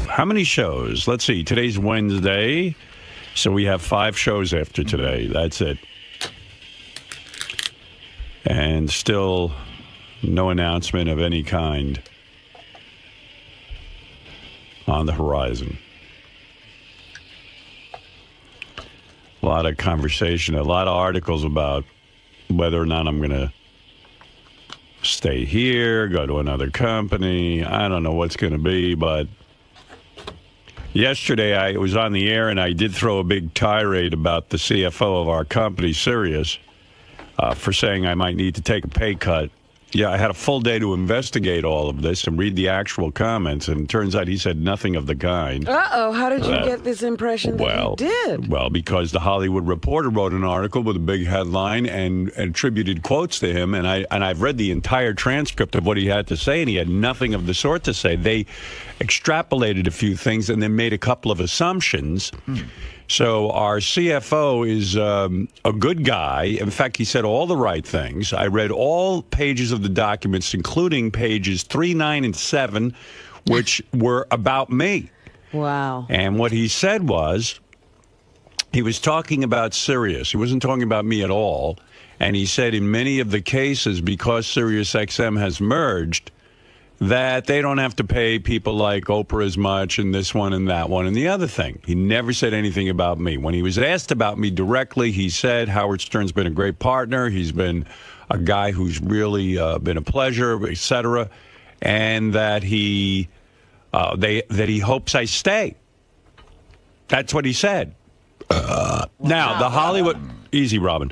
How many shows? Let's see. Today's Wednesday, so we have 5 shows after today. That's it. And still no announcement of any kind on the horizon. A lot of conversation, a lot of articles about whether or not I'm going to stay here, go to another company. I don't know what's going to be, but yesterday I was on the air and I did throw a big tirade about the CFO of our company, Sirius, for saying I might need to take a pay cut. Yeah, I had a full day to investigate all of this and read the actual comments, and it turns out he said nothing of the kind. Uh-oh, how did you get this impression that he did? Well, because the Hollywood Reporter wrote an article with a big headline and attributed quotes to him, and I've read the entire transcript of what he had to say, and he had nothing of the sort to say. They extrapolated a few things and then made a couple of assumptions. So our CFO is a good guy. In fact, he said all the right things. I read all pages of the documents, including pages 3, 9, and 7, which were about me. Wow. And what he said was, he was talking about Sirius. He wasn't talking about me at all. And he said in many of the cases, because SiriusXM has merged, that they don't have to pay people like Oprah as much and this one and that one and the other thing. He never said anything about me. When he was asked about me directly, he said Howard Stern's been a great partner. He's been a guy who's really been a pleasure, etc., and that he hopes I stay. That's what he said. Now, the Hollywood... Easy, Robin.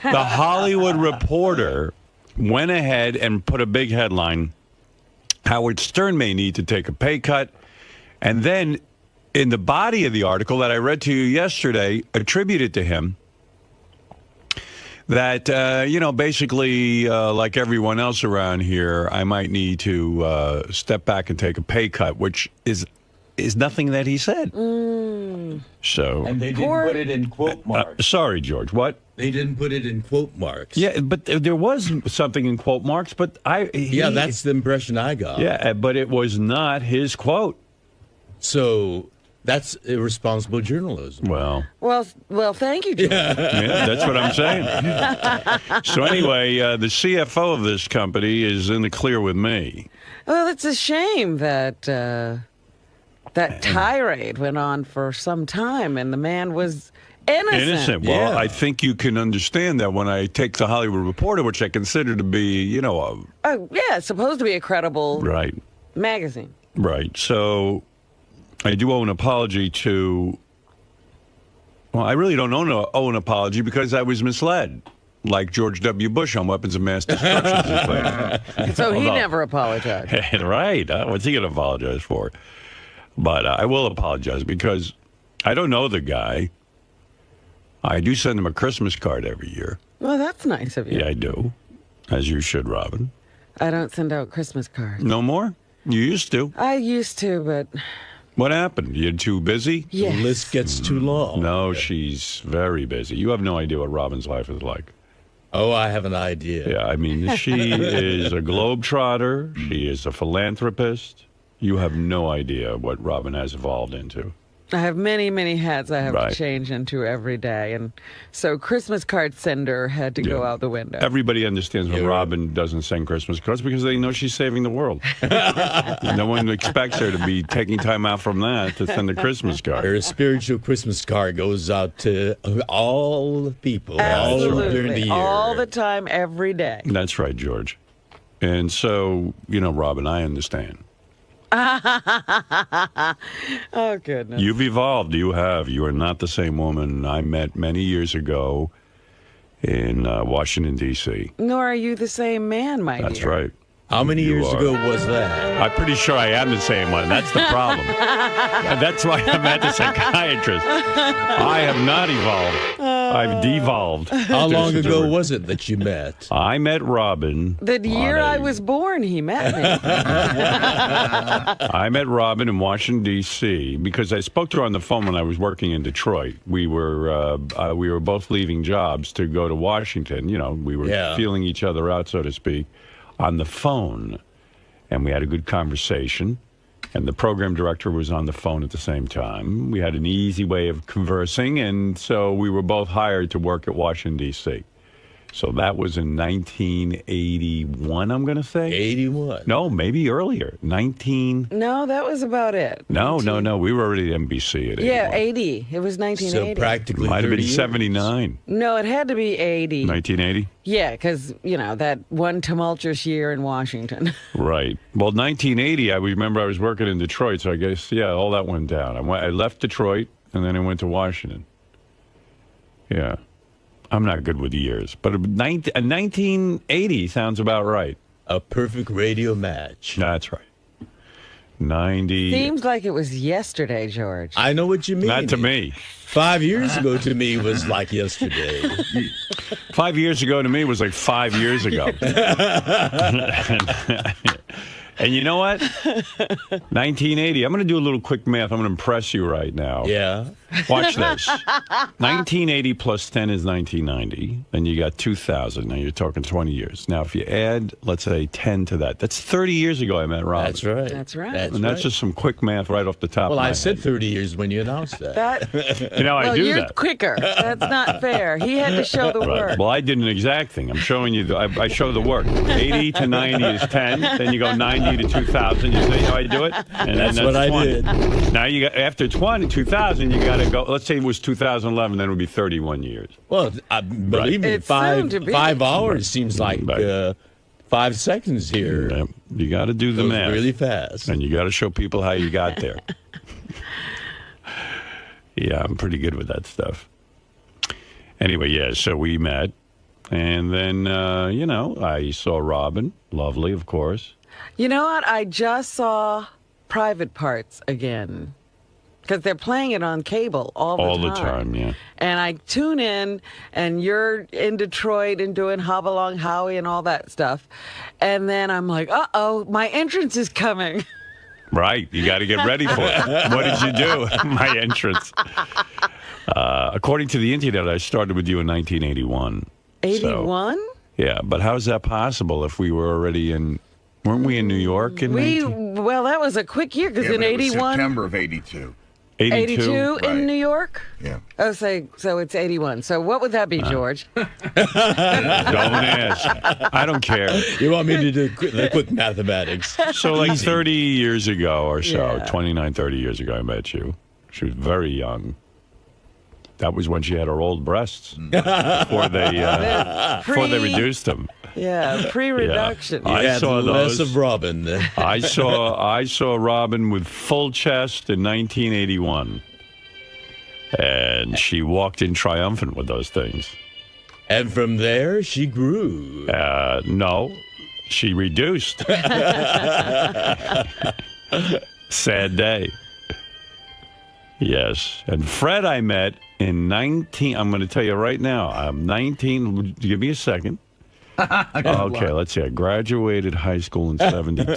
The Hollywood Reporter went ahead and put a big headline, Howard Stern may need to take a pay cut. And then in the body of the article that I read to you yesterday, attributed to him that, basically, like everyone else around here, I might need to step back and take a pay cut, which is nothing that he said. So, and they didn't put it in quote marks. Sorry, George, what? They didn't put it in quote marks. Yeah, but there was something in quote marks, but yeah, that's the impression I got. Yeah, but it was not his quote. So that's irresponsible journalism. Well, thank you, George. Yeah, that's what I'm saying. So anyway, the CFO of this company is in the clear with me. Well, it's a shame that that tirade went on for some time, and the man was innocent. Well, yeah. I think you can understand that when I take the Hollywood Reporter, which I consider to be, it's supposed to be a credible magazine. Right. So I do owe an apology to... Well, I really don't owe an apology because I was misled, like George W. Bush on weapons of mass destruction. So he never apologized. Right. What's he going to apologize for? But I will apologize because I don't know the guy. I do send him a Christmas card every year. Well, that's nice of you. Yeah, I do. As you should, Robin. I don't send out Christmas cards. No more? You used to. I used to, but... What happened? You're too busy? Yes. The list gets too long. No, she's very busy. You have no idea what Robin's life is like. Oh, I have an idea. Yeah, I mean, she is a globetrotter. She is a philanthropist. You have no idea what Robin has evolved into. I have many, many hats I have to change into every day. And so Christmas card sender had to go out the window. Everybody understands when Robin doesn't send Christmas cards because they know she's saving the world. No one expects her to be taking time out from that to send a Christmas card. Her spiritual Christmas card goes out to all the people all during the year. All the time, every day. That's right, George. And so, Robin, I understand. Oh, goodness. You've evolved. You have. You are not the same woman I met many years ago in Washington, D.C. Nor are you the same man, my dear. That's right. How many years ago was that? I'm pretty sure I am the same one. That's the problem. That's why I'm at the psychiatrist. I have not evolved. I've devolved. How long ago was it that you met? I met Robin. The year I was born, he met me. I met Robin in Washington, D.C. because I spoke to her on the phone when I was working in Detroit. We were both leaving jobs to go to Washington. We were feeling each other out, so to speak, on the phone, and we had a good conversation. And the program director was on the phone at the same time. We had an easy way of conversing, and so we were both hired to work at Washington, D.C. So that was in 1981, I'm going to say. 81. No, maybe earlier. No, that was about it. No. We were already at NBC at 81. Yeah, 80. It was 1980. So practically Might have been 30 years. 79. No, it had to be 80. 1980? Yeah, because, that one tumultuous year in Washington. Right. Well, 1980, I remember I was working in Detroit, so I guess, all that went down. I left Detroit, and then I went to Washington. Yeah. I'm not good with years, but 1980 sounds about right. A perfect radio match. That's right. 90. Seems like it was yesterday, George. I know what you mean. Not to me. 5 years ago to me was like yesterday. 5 years ago to me was like 5 years ago. And you know what? 1980. I'm going to do a little quick math. I'm going to impress you right now. Yeah. Watch this. 1980 plus 10 is 1990. Then you got 2000. Now you're talking 20 years. Now, if you add, let's say, 10 to that, that's 30 years ago I met Rob. That's right. That's right. And that's just some quick math right off the top Well, of my I said head. 30 years when you announced that. I do you're that. quicker. That's not fair. He had to show the Right. work. Well, I did an exact thing. I'm showing you. I show the work. 80 to 90 is 10. Then you go 90 to 2000. You see how I do it? And That's then what I 20. did. Now you got after 2000, you got to go. Let's say it was 2011. Then it would be 31 years. Well, believe me, It's soon to be. 5 hours seems like Right. 5 seconds here. Yeah, you got to do the Goes math really fast. and you got to show people how you got there. Yeah, I'm pretty good with that stuff. Anyway, yeah, so we met, and then I saw Robin, lovely, of course. You know what? I just saw Private Parts again. Because they're playing it on cable all the time. All the time, yeah. And I tune in, and you're in Detroit and doing Hopalong Howie and all that stuff. And then I'm like, uh-oh, my entrance is coming. Right, you got to get ready for it. What did you do? My entrance. According to the internet, I started with you in 1981. 81? Yeah, but how's that possible if we were already in... Weren't we in New York in Well, that was a quick year, because in but it was 81... September of 82. 82 Right. in New York? Yeah. Oh, so it's 81. So what would that be, George? Don't ask. I don't care. You want me to do the quick mathematics? So like 30 years ago or so, Yeah. 29, 30 years ago, I met you. She was very young. That was when she had her old breasts before they reduced them. Yeah, pre-reduction. Yeah. I You had saw less those. of Robin. I saw Robin with full chest in 1981, and she walked in triumphant with those things. And from there, she grew. No, she reduced. Sad day. Yes, and Fred I met in 19. I'm going to tell you right now. I'm 19. Give me a second. Okay, let's see. I graduated high school in 72.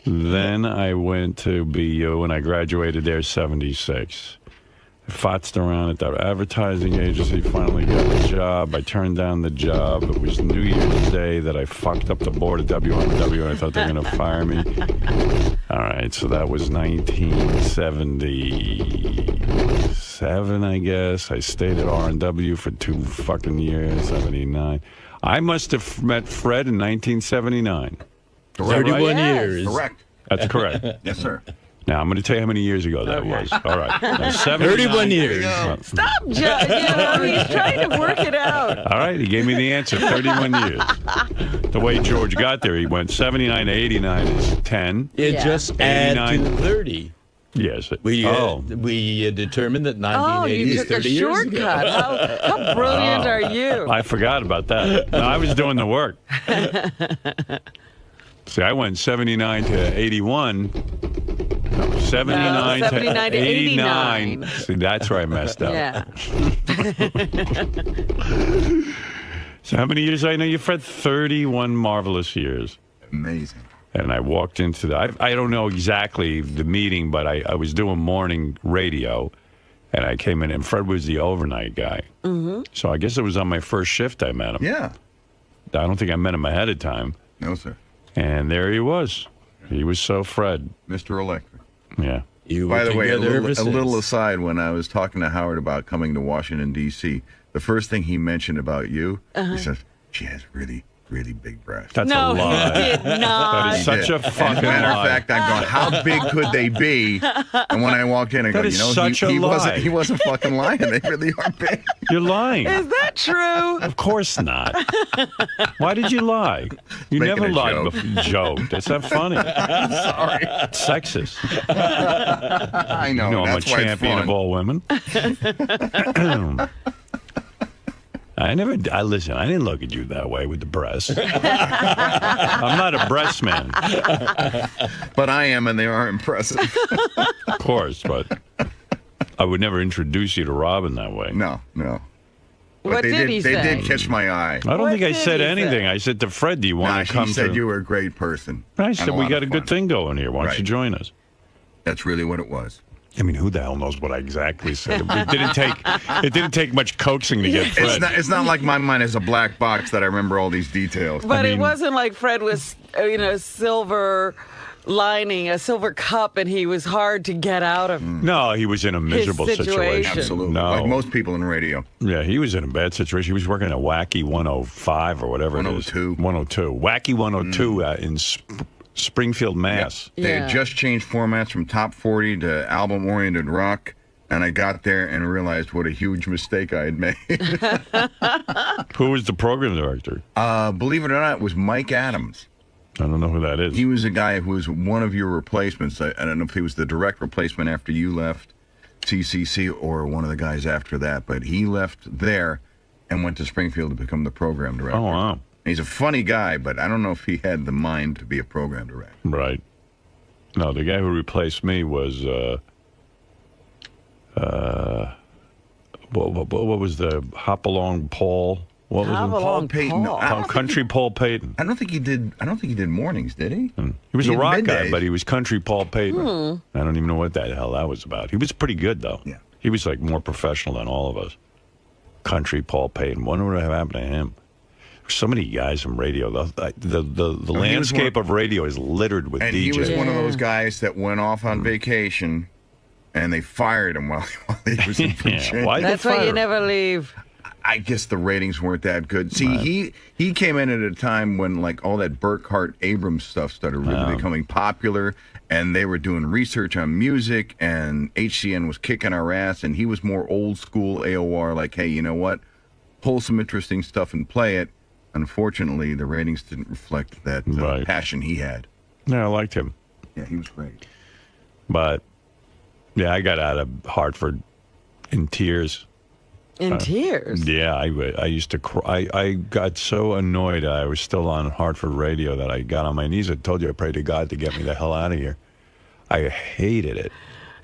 Then I went to BU, and I graduated there 76. I fotzed around at that advertising agency, finally got a job. I turned down the job. It was New Year's Day that I fucked up the board at WNW, and I thought they were going to fire me. All right, so that was 1977, I guess. I stayed at R&W for 2 fucking years, 79. I must have met Fred in 1979. 31 Yes. years. Correct. That's correct. Yes, sir. Now, I'm going to tell you how many years ago that was. All right. Now, 31 years. Stop, Judge. He's trying to work it out. All right, he gave me the answer, 31 years. The way George got there, he went 79 to 89 is 10. It Yeah. just add to 89. 30. Yes. We determined that 1980 you is took a 30 years ago. shortcut. How brilliant are you? I forgot about that. No, I was doing the work. See, I went 79 to 81. No, 79, No, 79 to 89. See, that's where I messed up. Yeah. So how many years I know you, Fred? 31 marvelous years. Amazing. And I walked into the, I don't know exactly the meeting, but I was doing morning radio, and I came in, and Fred was the overnight guy. Mm-hmm. So I guess it was on my first shift I met him. Yeah. I don't think I met him ahead of time. No, sir. And there he was. He was so Fred. Mr. Electric. Yeah. By the way, a little aside, when I was talking to Howard about coming to Washington, D.C., the first thing he mentioned about you, he says, she has really, really big breasts. That's a lie. He did not. That is such a fucking Matter of lie. fact, I'm going, how big could they be? And when I walked in, I go, That is such a lie. He wasn't fucking lying. They really are big. You're lying. Is that true? Of course not. Why did you lie? You Making never a lied joke. before. Joke. That's not funny. Sorry. It's sexist. I know. You know I'm a That's why it's champion fun. of all women. Listen, I didn't look at you that way with the breasts. I'm not a breast man. But I am, and they are impressive. Of course, but I would never introduce you to Robin that way. No. But What they did he say? They did catch my eye. I don't What think I did said he anything. say? I said to Fred, do you want to come He said to... you were a great person. I and said, we lot got of a good fun. thing going here. Why don't you Right. join us? That's really what it was. I mean, who the hell knows what I exactly said? It didn't take much coaxing to get Fred. It's not like my mind is a black box that I remember all these details. But I mean- it wasn't like Fred was, silver lining, a silver cup, and he was hard to get out of. No, he was in a miserable situation. Absolutely. No. Like most people in radio. Yeah, he was in a bad situation. He was working at Wacky 105 or whatever it is. 102. 102. Wacky 102 in Springfield, Mass. They Yeah. had just changed formats from top 40 to album-oriented rock, and I got there and realized what a huge mistake I had made. Who was the program director? Believe it or not, it was Mike Adams. I don't know who that is. He was a guy who was one of your replacements. I don't know if he was the direct replacement after you left CCC or one of the guys after that, but he left there and went to Springfield to become the program director. Oh, wow. He's a funny guy, but I don't know if he had the mind to be a program director. Right. No, the guy who replaced me was, what was the Hopalong Paul? What was Hop it? along, Payton. Paul. I don't Country Paul Payton. I don't think he did mornings, did he? He was He a had rock guy, middays. but he was Country Paul Payton. I don't even know what the hell that was about. He was pretty good, though. Yeah. He was like more professional than all of us. Country Paul Payton. Wonder what happened to him. So many guys in radio. The landscape of radio is littered with And DJs. he was one of Yeah. those guys that went off on vacation, and they fired him while he was in Virginia. Why That's why you never leave. I guess the ratings weren't that good. See, he came in at a time when like all that Burkhart Abrams stuff started really becoming popular, and they were doing research on music, and HCN was kicking our ass, and he was more old school AOR, like, hey, you know what? Pull some interesting stuff and play it. Unfortunately, the ratings didn't reflect that Right. passion he had. Yeah, I liked him. Yeah, he was great. But, yeah, I got out of Hartford in tears. In tears. Yeah, I used to cry. I got so annoyed I was still on Hartford radio that I got on my knees. I told you I prayed to God to get me the hell out of here. I hated it.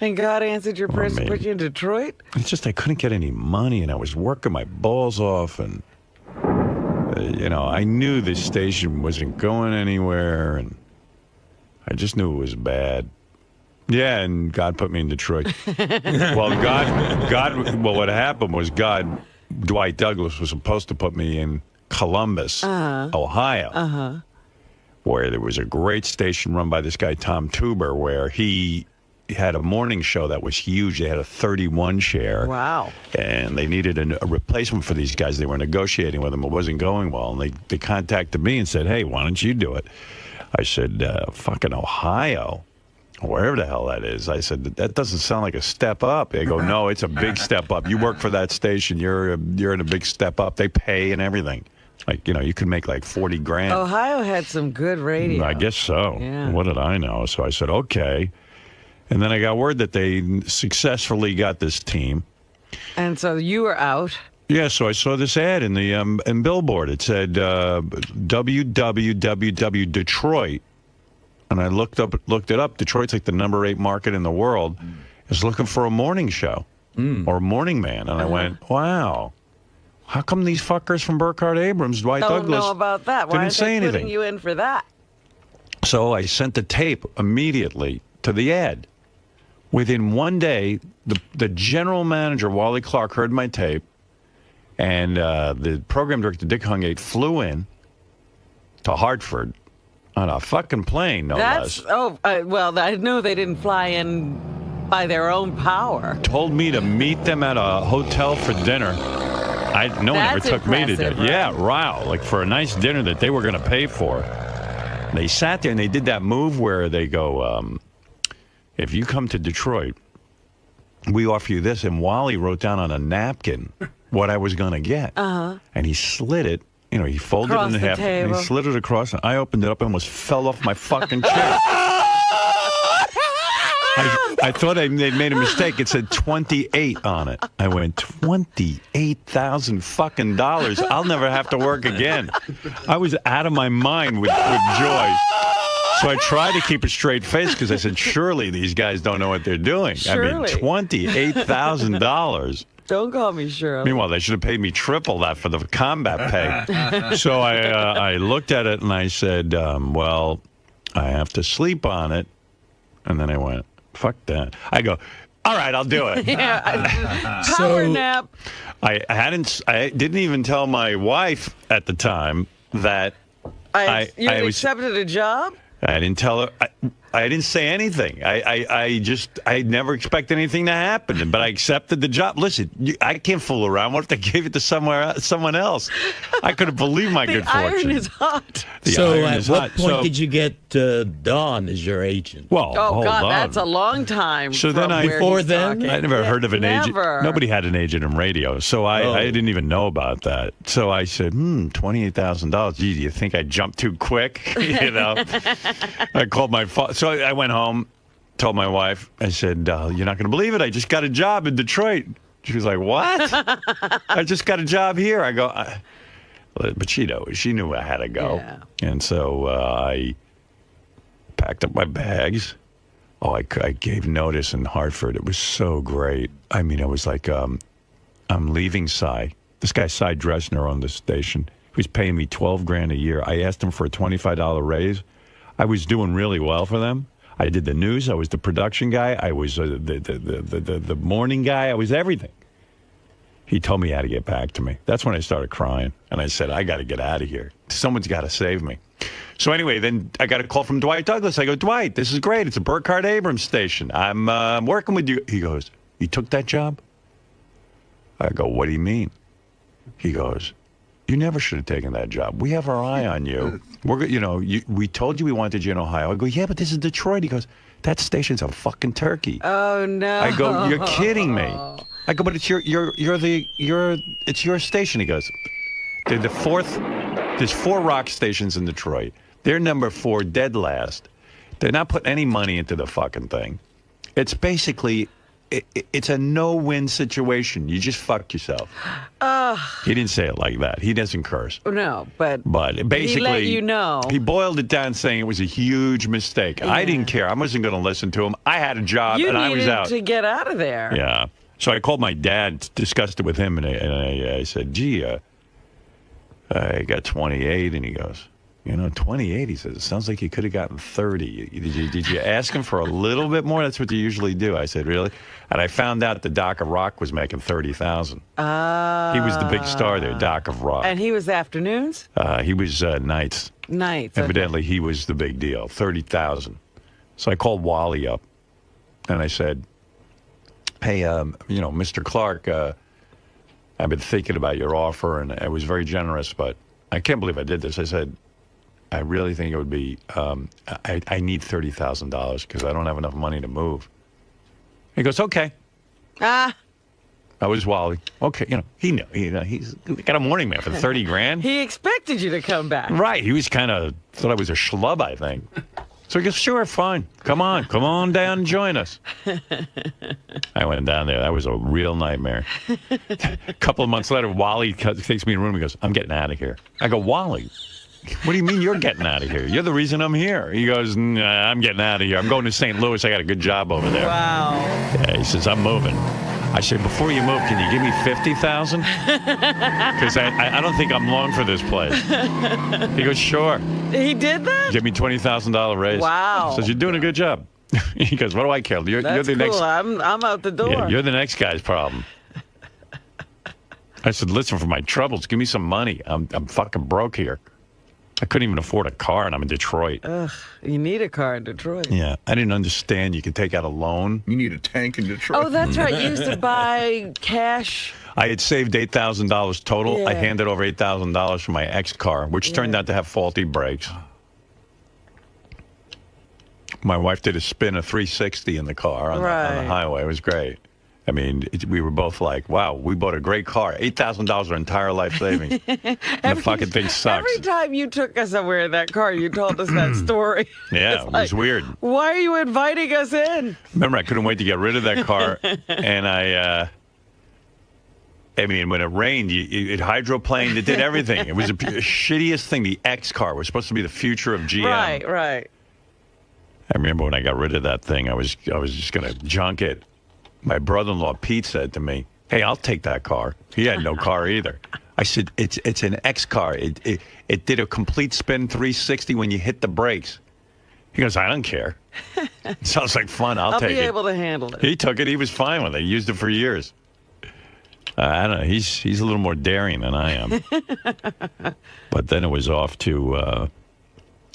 And God answered your prayers to man. put you in Detroit? It's just I couldn't get any money, and I was working my balls off, and I knew this station wasn't going anywhere, and I just knew it was bad. Yeah, and God put me in Detroit. Well, what happened was Dwight Douglas was supposed to put me in Columbus, Ohio, where there was a great station run by this guy, Tom Tuber, where he had a morning show that was huge. They had a 31 share. Wow. And they needed a replacement for these guys. They were negotiating with them. It wasn't going well. And they contacted me and said, hey, why don't you do it? I said, fucking Ohio, wherever the hell that is. I said, that doesn't sound like a step up. They go, no, it's a big step up. You work for that station. You're in a big step up. They pay and everything. Like, you could make like 40 grand. Ohio had some good radio. I guess so. Yeah. What did I know? So I said, okay. And then I got word that they successfully got this team. And so you were out. Yeah, so I saw this ad in the in Billboard. It said www Detroit, and I looked it up. Detroit's like the number 8 market in the world. Is looking for a morning show or a morning man, and I went, wow. How come these fuckers from Burkhart Abrams, Dwight Don't Douglas, know about that. Why didn't aren't say they anything? putting you in for that? So I sent the tape immediately to the ad. Within one day, the general manager, Wally Clark, heard my tape, and the program director, Dick Hungate, flew in to Hartford On a fucking plane, no less. Well, I know they didn't fly in by their own power. Told me to meet them at a hotel for dinner. No one ever took me to dinner. Right? Yeah, wow. Like for a nice dinner that they were going to pay for. They sat there and they did that move where they go, if you come to Detroit, we offer you this. And Wally wrote down on a napkin what I was going to get. And he slid it. You know, he folded it in half and he slid it across. And I opened it up and almost fell off my fucking chair. I thought they'd made a mistake. It said 28 on it. I went, $28,000 fucking dollars. I'll never have to work again. I was out of my mind with joy. So I tried to keep a straight face because I said, surely these guys don't know what they're doing. Surely. I mean, $28,000. Don't call me Shirley. Meanwhile, they should have paid me triple that for the combat pay. So I looked at it and I said, well, I have to sleep on it. And then I went, fuck that. I go, all right, I'll do it. Power nap. I didn't even tell my wife at the time that you had accepted a job? I didn't tell her. I didn't say anything. I never expect anything to happen, but I accepted the job. Listen, I can't fool around. What if they gave it to someone else? I couldn't believe my good fortune. The iron is hot. So at what point did you get Dawn as your agent? Well, hold on. That's a long time. So then before then, I never heard of an agent. Nobody had an agent in radio, so I didn't even know about that. So I said, $28,000. Gee, do you think I jumped too quick? You know, I called my father. So I went home, told my wife. I said, "You're not going to believe it. I just got a job in Detroit." She was like, "What?" I just got a job here. I go, but she knew I had to go, and so I packed up my bags. Oh, I gave notice in Hartford. It was so great. I mean, it was like, I'm leaving Cy. This guy, Cy Dressner, on the station. He was paying me $12,000 a year. I asked him for a $25 raise. I was doing really well for them. I did the news. I was the production guy. I was the morning guy. I was everything. He told me he had to get back to me. That's when I started crying. And I said, I got to get out of here. Someone's got to save me. So anyway, then I got a call from Dwight Douglas. I go, Dwight, this is great. It's a 𝗏𝗏𝗏 station. I'm working with you. He goes, you took that job? I go, what do you mean? He goes, you never should have taken that job. We have our eye on you. We told you we wanted you in Ohio. I go, yeah, but this is Detroit. He goes, that station's a fucking turkey. Oh no! I go, you're kidding me. I go, but it's it's your station. He goes, there's 4 rock stations in Detroit. They're number 4, dead last. They're not putting any money into the fucking thing. It's basically. It's a no-win situation. You just fuck yourself. He didn't say it like that. He doesn't curse. No, but basically, he let you know. He boiled it down saying it was a huge mistake. Yeah. I didn't care. I wasn't going to listen to him. I had a job, and I was out. You needed to get out of there. Yeah. So I called my dad, discussed it with him, and I said, gee, I got 28, and he goes, 28, he says, it sounds like you could have gotten 30. Did you ask him for a little bit more? That's what you usually do. I said, really? And I found out the Doc of Rock was making $30,000. He was the big star there, Doc of Rock. And he was afternoons? He was nights. Nights. Evidently, he was the big deal, $30,000. So I called Wally up, and I said, hey, Mr. Clark, I've been thinking about your offer, and I was very generous, but I can't believe I did this. I said, I really think it would be, I need $30,000 because I don't have enough money to move. He goes, okay. I was Wally. Okay, he knew. He's got a morning man for $30,000. He expected you to come back. Right. He was thought I was a schlub, I think. So he goes, sure, fine. Come on down and join us. I went down there. That was a real nightmare. A couple of months later, Wally takes me in a room. He goes, I'm getting out of here. I go, Wally, what do you mean you're getting out of here? You're the reason I'm here. He goes, nah, I'm getting out of here. I'm going to St. Louis. I got a good job over there. Wow. Yeah, he says, I'm moving. I said, before you move, can you give me $50,000? Because I don't think I'm long for this place. He goes, sure. He did that? Give me $20,000 raise. Wow. He says, you're doing a good job. He goes, what do I care? You're the cool. next. I'm out the door. Yeah, you're the next guy's problem. I said, listen, for my troubles, give me some money. I'm fucking broke here. I couldn't even afford a car, and I'm in Detroit. Ugh, you need a car in Detroit. Yeah, I didn't understand you could take out a loan. You need a tank in Detroit. Oh, that's right. You used to buy cash. I had saved $8,000 total. Yeah. I handed over $8,000 for my ex car, which turned out to have faulty brakes. My wife did a spin of 360 in the car on the highway. It was great. I mean, we were both like, wow, we bought a great car. $8,000 our entire life savings. And the fucking thing sucks. Every time you took us somewhere in that car, you told us that story. Yeah, it was weird. Why are you inviting us in? Remember, I couldn't wait to get rid of that car. And I mean, when it rained, it hydroplaned. It did everything. It was the shittiest thing. The X car was supposed to be the future of GM. Right. I remember when I got rid of that thing, I was just going to junk it. My brother-in-law, Pete, said to me, hey, I'll take that car. He had no car either. I said, it's an X car. It did a complete spin 360 when you hit the brakes. He goes, I don't care. It sounds like fun. I'll take it. I'll be able to handle it. He took it. He was fine with it. He used it for years. I don't know. He's a little more daring than I am. But then it was off to,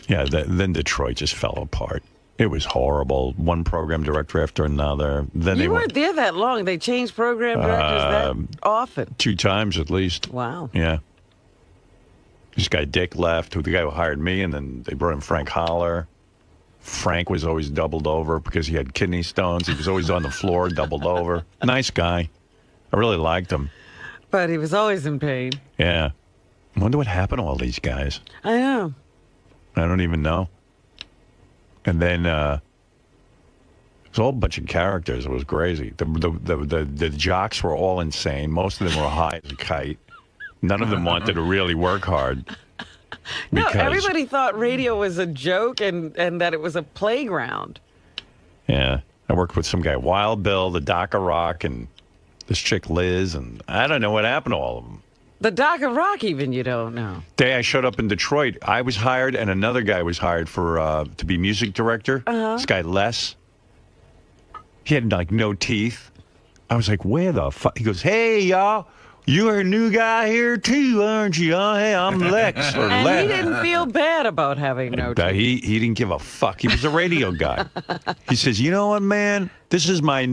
then Detroit just fell apart. It was horrible. One program director after another. Then You weren't there that long. They changed program directors that often. 2 times at least. Wow. Yeah. This guy Dick left, the guy who hired me, and then they brought in Frank Holler. Frank was always doubled over because he had kidney stones. He was always on the floor, doubled over. Nice guy. I really liked him. But he was always in pain. Yeah. I wonder what happened to all these guys. I know. I don't even know. And then it was a whole bunch of characters. It was crazy. The jocks were all insane. Most of them were high as a kite. None of them wanted to really work hard. No, everybody thought radio was a joke and that it was a playground. Yeah. I worked with some guy, Wild Bill, the Doc of Rock, and this chick Liz, and I don't know what happened to all of them. The Doc of Rock, even, you don't know. Day I showed up in Detroit, I was hired, and another guy was hired for to be music director. This guy Les. He had like no teeth. I was like, where the fuck? He goes, hey y'all, you're a new guy here too, aren't you? Oh, hey, I'm Lex. Or And Lex. he didn't feel bad about having no teeth. He didn't give a fuck. He was a radio guy. He says, you know what, man? This is my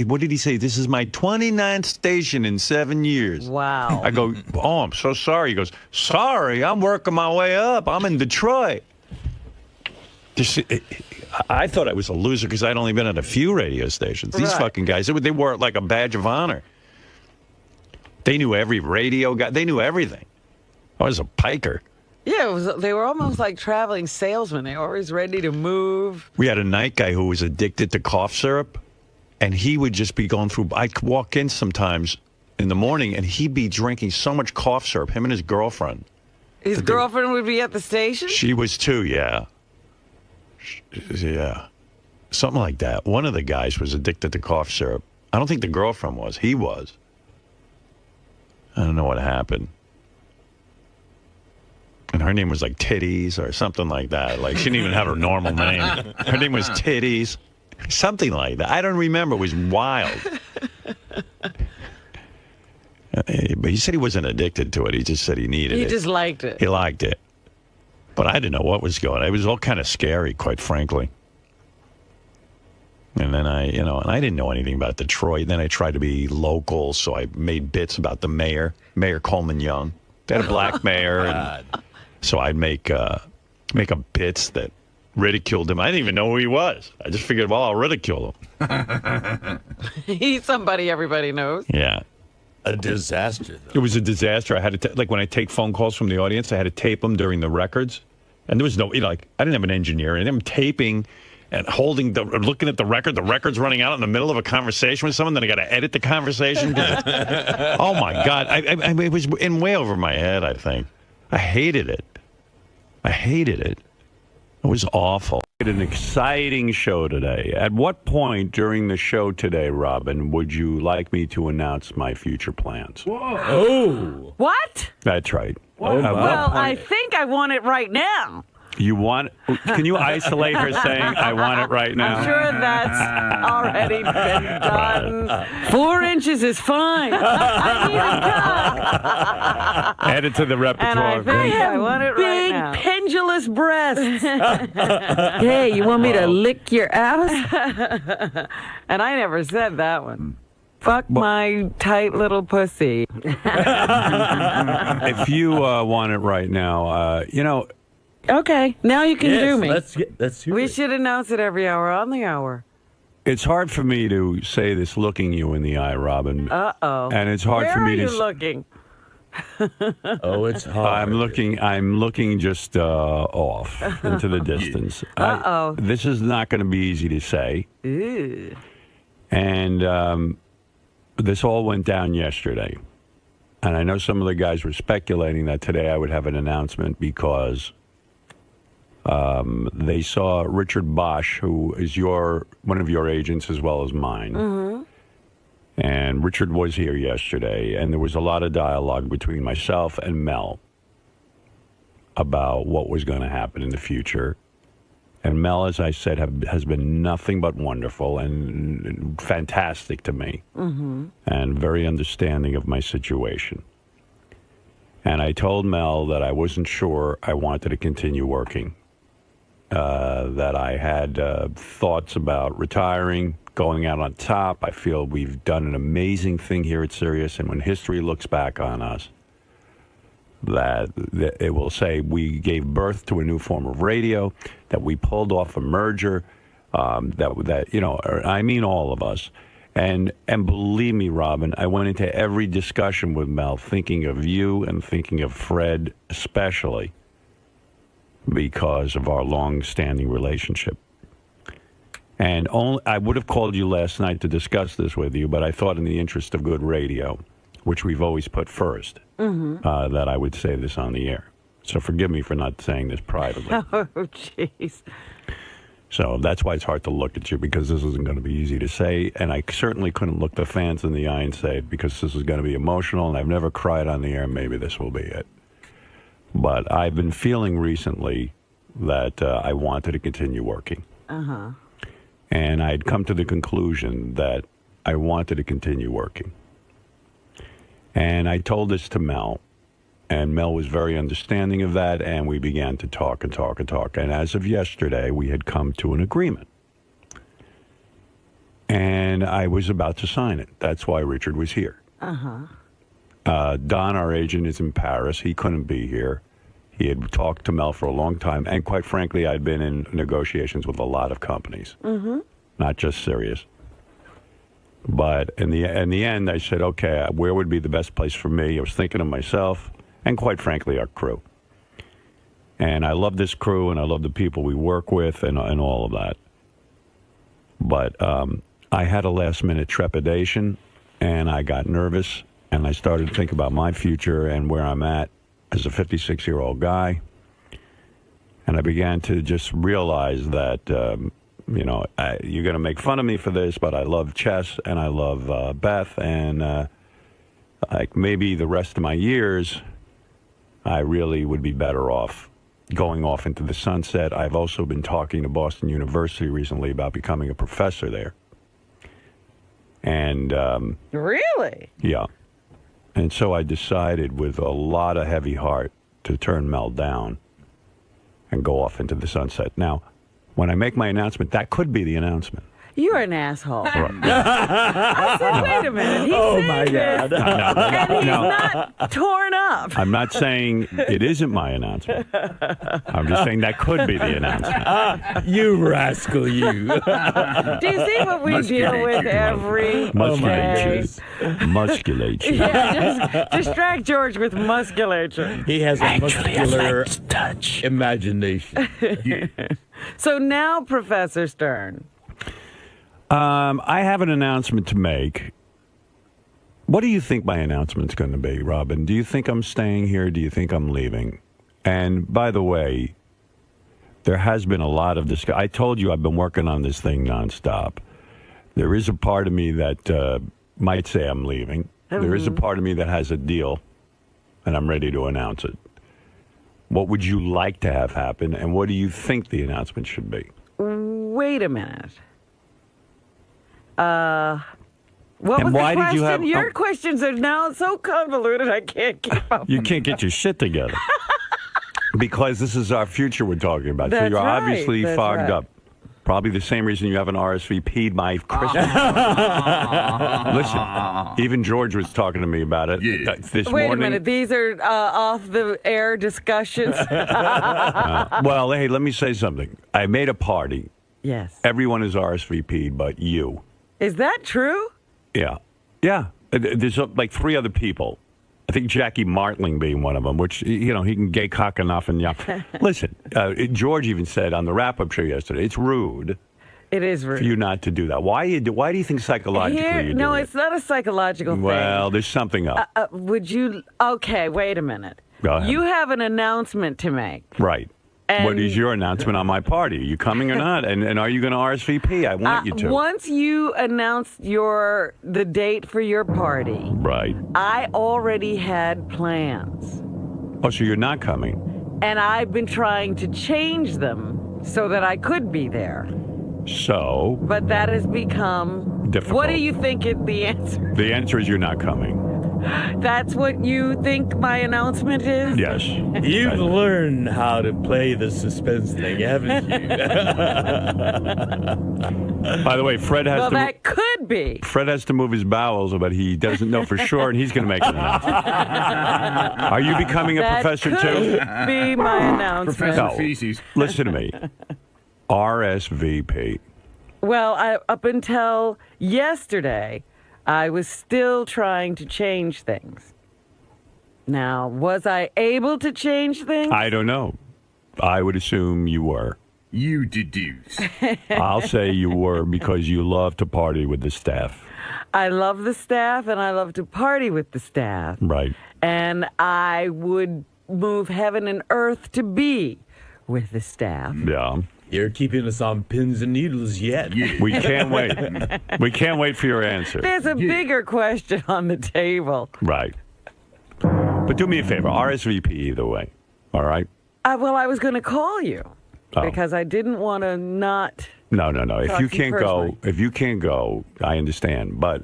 what did he say? This is my 29th station in 7 years. Wow. I go, oh, I'm so sorry. He goes, sorry, I'm working my way up. I'm in Detroit. I thought I was a loser because I'd only been at a few radio stations. These fucking guys, they wore it like a badge of honor. They knew every radio guy. They knew everything. I was a piker. Yeah, they were almost like traveling salesmen. They were always ready to move. We had a night guy who was addicted to cough syrup, and he would just be going through. I'd walk in sometimes in the morning, and he'd be drinking so much cough syrup, him and his girlfriend. His girlfriend would be at the station? She was too, yeah. Yeah. Something like that. One of the guys was addicted to cough syrup. I don't think the girlfriend was. He was. I don't know what happened. And her name was like Titties or something like that. Like, she didn't even have her normal name. Her name was Titties. Something like that. I don't remember. It was wild. But he said he wasn't addicted to it. He just said he needed it. He just liked it. He liked it. But I didn't know what was going on. It was all kind of scary, quite frankly. And then I didn't know anything about Detroit. Then I tried to be local, so I made bits about the mayor, Mayor Coleman Young. They had a black mayor, and so I'd make up bits that ridiculed him. I didn't even know who he was. I just figured, well, I'll ridicule him. He's somebody everybody knows. Yeah. A disaster, though. It was a disaster. I had to, like, when I take phone calls from the audience, I had to tape them during the records. And there was no, I didn't have an engineer. And I'm taping and looking at the record. The record's running out in the middle of a conversation with someone. Then I got to edit the conversation. Oh, my God. It was in way over my head, I think. I hated it. It was awful. An exciting show today. At what point during the show today, Robin, would you like me to announce my future plans? Whoa. Oh. What? That's right. Oh, Well, I think I want it right now. You want? Can you isolate her saying, "I want it right now"? I'm sure that's already been done. 4 inches is fine. I need a cut. Add it to the repertoire. And I think I want it right now. Big pendulous breasts. Hey, you want me to lick your ass? And I never said that one. Fuck my tight little pussy. If you want it right now, Okay, now you can do me. Let's hear We it. should announce it every hour on the hour. it's hard for me to say this looking you in the eye, Robin. Uh-oh. And it's hard Where for me are to. you looking? Oh, it's hard. I'm looking just off into the distance. Uh-oh. This is not going to be easy to say. Ew. And this all went down yesterday. And I know some of the guys were speculating that today I would have an announcement because they saw Richard Bosch, who is one of your agents as well as mine. Mm-hmm. And Richard was here yesterday, and there was a lot of dialogue between myself and Mel about what was going to happen in the future. And Mel, as I said, has been nothing but wonderful and fantastic to me, and very understanding of my situation. And I told Mel that I wasn't sure I wanted to continue working, that I had thoughts about retiring, going out on top. I feel we've done an amazing thing here at Sirius, and when history looks back on us, that it will say we gave birth to a new form of radio, that we pulled off a merger, I mean all of us. And believe me, Robin, I went into every discussion with Mel thinking of you and thinking of Fred especially because of our long-standing relationship. And I would have called you last night to discuss this with you, but I thought in the interest of good radio, which we've always put first, that I would say this on the air. So forgive me for not saying this privately. Oh, jeez. So that's why it's hard to look at you, because this isn't going to be easy to say. And I certainly couldn't look the fans in the eye and say it, because this is going to be emotional, and I've never cried on the air. Maybe this will be it. But I've been feeling recently that I wanted to continue working. Uh-huh. And I'd come to the conclusion that I wanted to continue working. And I told this to Mel, and Mel was very understanding of that, and we began to talk and talk and talk. And as of yesterday, we had come to an agreement. And I was about to sign it. That's why Richard was here. Uh-huh. Don, our agent, is in Paris. He couldn't be here. He had talked to Mel for a long time, and quite frankly, I'd been in negotiations with a lot of companies, not just Sirius. But in the end, I said, okay, where would be the best place for me? I was thinking of myself and, quite frankly, our crew. And I love this crew, and I love the people we work with and all of that. But I had a last-minute trepidation, and I got nervous, and I started to think about my future and where I'm at as a 56-year-old guy. And I began to just realize that, you're going to make fun of me for this, but I love chess and I love Beth. And maybe the rest of my years, I really would be better off going off into the sunset. I've also been talking to Boston University recently about becoming a professor there. And Really? yeah. And so I decided with a lot of heavy heart to turn Mel down and go off into the sunset. Now, when I make my announcement, that could be the announcement. You're an asshole. Right. I said, wait a minute. He's Oh, saying my this, God. and he's No. not torn up. I'm not saying it isn't my announcement. I'm just saying that could be the announcement. You rascal, you. Do you see what we deal with every day? Musculate you. Yeah, just distract George with musculature. He has a muscular imagination. So now, Professor Stern. I have an announcement to make. What do you think my announcement's going to be, Robin? Do you think I'm staying here? Do you think I'm leaving? And by the way, there has been a lot of discussion. I told you I've been working on this thing nonstop. There is a part of me that might say I'm leaving. There is a part of me that has a deal, and I'm ready to announce it. What would you like to have happen, and what do you think the announcement should be? Wait a minute. What was why the did question? you have- Your questions are now so convoluted I can't keep up. You can't get your shit together. Because this is our future we're talking about. So That's you're right. obviously That's fogged right. up. Probably the same reason you haven't RSVP'd my Christmas. Listen, even George was talking to me about it this Wait morning. a minute. These are off-the-air discussions. Well, hey, let me say something. I made a party. Yes. Everyone is RSVP'd but you. Is that true? Yeah. Yeah. There's like 3 other people. I think Jackie Martling being one of them, which, he can gay cock enough. And listen, George even said on the wrap-up show yesterday, it's rude. It is rude. For you not to do that. Why do you think psychologically you're doing No, it? it's not a psychological thing. Well, there's something up. Would you... Okay, wait a minute. Go ahead. You have an announcement to make. Right. And what is your announcement on my party? Are you coming or not? And are you going to RSVP? I want you to. Once you announce the date for your party, Right. I already had plans. Oh, so you're not coming? And I've been trying to change them so that I could be there. So? But that has become... Difficult. What do you think is the answer? The answer is you're not coming. That's what you think my announcement is? Yes. You've learned how to play the suspense thing, haven't you? By the way, Fred has that could be. Fred has to move his bowels, but he doesn't know for sure, and he's going to make an announcement. Are you becoming a professor too? That could be my announcement. Professor Feces. Listen to me. RSVP. Well, up until yesterday, I was still trying to change things. Now, was I able to change things? I don't know. I would assume you were. You deduce. I'll say you were because you love to party with the staff. I love the staff, and I love to party with the staff. Right. And I would move heaven and earth to be with the staff. Yeah. You're keeping us on pins and needles yet. We can't wait. We can't wait for your answer. There's a bigger question on the table. Right. But do me a favor. RSVP either way. All right? Well, I was going to call you Oh. because I didn't want to not... No. If Talk you to you can't go, I understand. But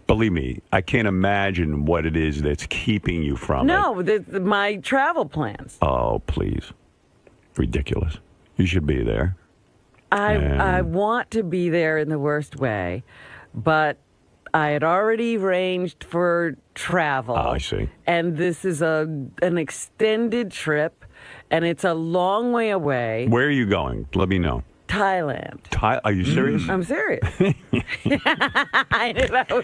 believe me, I can't imagine what it is that's keeping you from it. No, my travel plans. Oh, please. Ridiculous. You should be there. I want to be there in the worst way, but I had already arranged for travel. Oh, I see. And this is an extended trip, and it's a long way away. Where are you going? Let me know. Thailand. Are you serious? I'm serious. I know.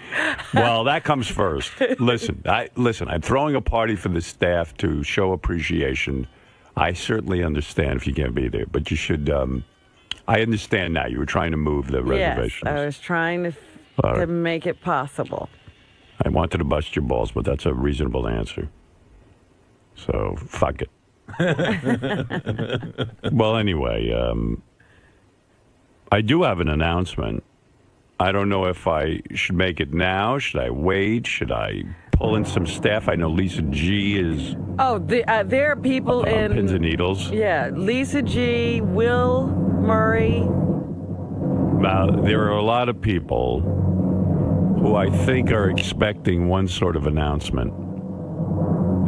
Well, that comes first. Listen, I'm throwing a party for the staff to show appreciation. I certainly understand if you can't be there, but you should. I understand now. You were trying to move the reservations. Yes, I was trying to make it possible. I wanted to bust your balls, but that's a reasonable answer. So, fuck it. Well, anyway, I do have an announcement. I don't know if I should make it now. Should I wait? Should I pull in some staff? I know Lisa G is... Oh, there are people in... Pins and needles. Yeah, Lisa G, Will Murray. Now, there are a lot of people who I think are expecting one sort of announcement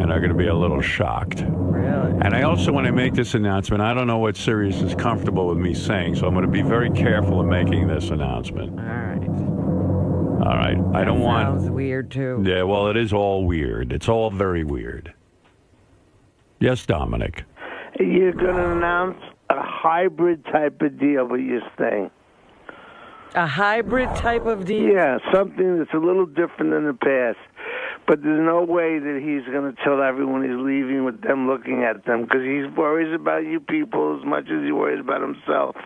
and are going to be a little shocked. Really? And I also, when I make this announcement, I don't know what Sirius is comfortable with me saying, so I'm going to be very careful in making this announcement. All right. All right. I don't want... Sounds weird, too. Yeah, well, it is all weird. It's all very weird. Yes, Dominic. You're going to announce a hybrid type of deal with your thing. A hybrid type of deal? Yeah, something that's a little different than the past. But there's no way that he's going to tell everyone he's leaving with them looking at them because he worries about you people as much as he worries about himself.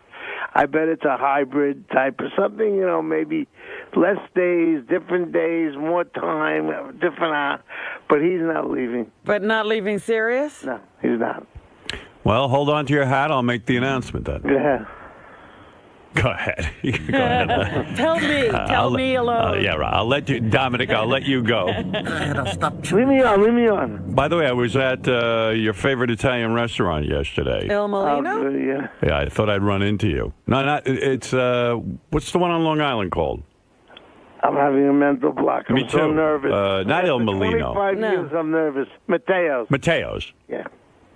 I bet it's a hybrid type of something, maybe less days, different days, more time, different, but he's not leaving. But not leaving Sirius? No, he's not. Well, hold on to your hat. I'll make the announcement then. Yeah. Go ahead. Go ahead. Tell me alone. Yeah, right. I'll let you, Dominic. I'll let you go. Leave me on. By the way, I was at your favorite Italian restaurant yesterday. 𝗦𝗵ci𝘄? Yeah, I thought I'd run into you. No, not it's. What's the one on Long Island called? I'm having a mental block. I'm Me so too. nervous. Not 𝗦𝗵ci𝘄. 25 years I'm nervous. Mateo's. Mateo's. Yeah.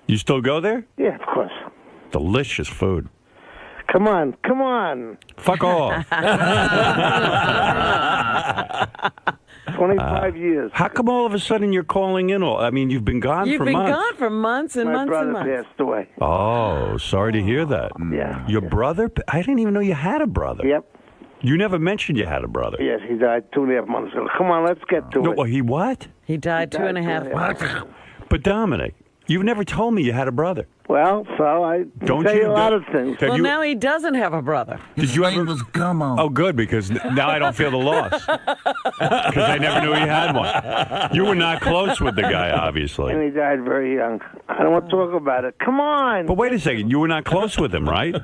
You still go there? Yeah, of course. Delicious food. Come on. Fuck off. 25 years. How come all of a sudden you're calling in? I mean, you've been gone You've for been months. gone for months and My months brother and months. passed away. Oh, sorry to hear that. Yeah. Your brother? I didn't even know you had a brother. Yep. You never mentioned you had a brother. Yes, he died 2.5 months ago. Come on, let's get to No, it. well, he what? He died 2.5 months. But Dominic, you've never told me you had a brother. Well, so I Don't tell you a you- lot of things. Have Well, you- now he doesn't have a brother. Did you ever? was Gummo. Oh, good, because now I don't feel the loss. Because I never knew he had one. You were not close with the guy, And obviously. he died very young. I don't want to talk about it. Come on. But wait a second, you were not close with him, right?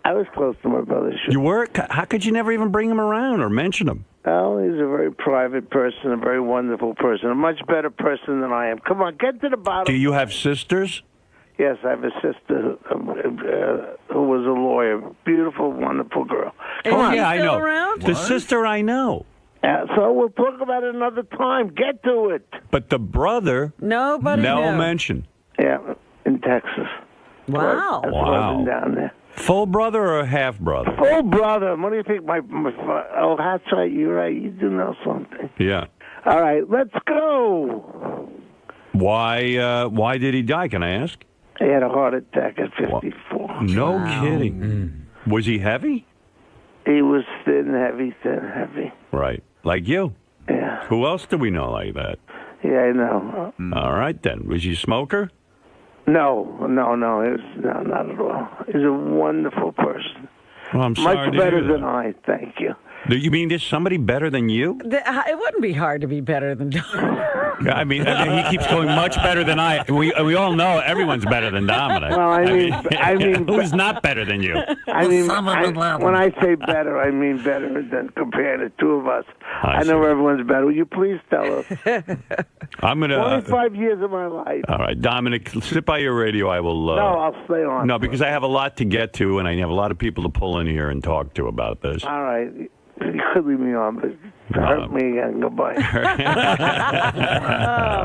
I was close to my brother. Sure. You were? How could you never even bring him around or mention him? Well, he's a very private person, a very wonderful person, a much better person than I am. Come on, get to the bottom. Do you have sisters? Yes, I have a sister who was a lawyer. Beautiful, wonderful girl. Is Come on. he Yeah, I still know. around? The sister I know. So we'll talk about it another time. Get to it. But the brother, Nobody no knew. mention. Yeah, in Texas. Wow. That's Wow. wasn't down there. Full brother or half brother? Full brother. What do you think? Oh, that's right. You're right. You do know something. Yeah. All right, let's go. Why did he die, can I ask? He had a heart attack at 54. No kidding. Was he heavy? He was thin, heavy. Right. Like you. Yeah. Who else do we know like that? Yeah, I know. All right, then. Was he a smoker? No. He was, no, not at all. He's a wonderful person. Well, I'm sorry Much to better hear that. than I, thank you. Do you mean there's somebody better than you? It wouldn't be hard to be better than Don. I mean, he keeps going much better than I. We all know everyone's better than Dominic. Well, I mean, who's not better than you? I mean, Some of them have when I say better, I mean better than compared to two of us. I know see. everyone's better. Will you please tell us? I'm gonna. 25 years of my life. All right, Dominic, sit by your radio. I will. No, I'll stay on. No, because I have a lot to get to, and I have a lot of people to pull in here and talk to about this. All right. You could leave me on, but hurt me again. Goodbye. Oh,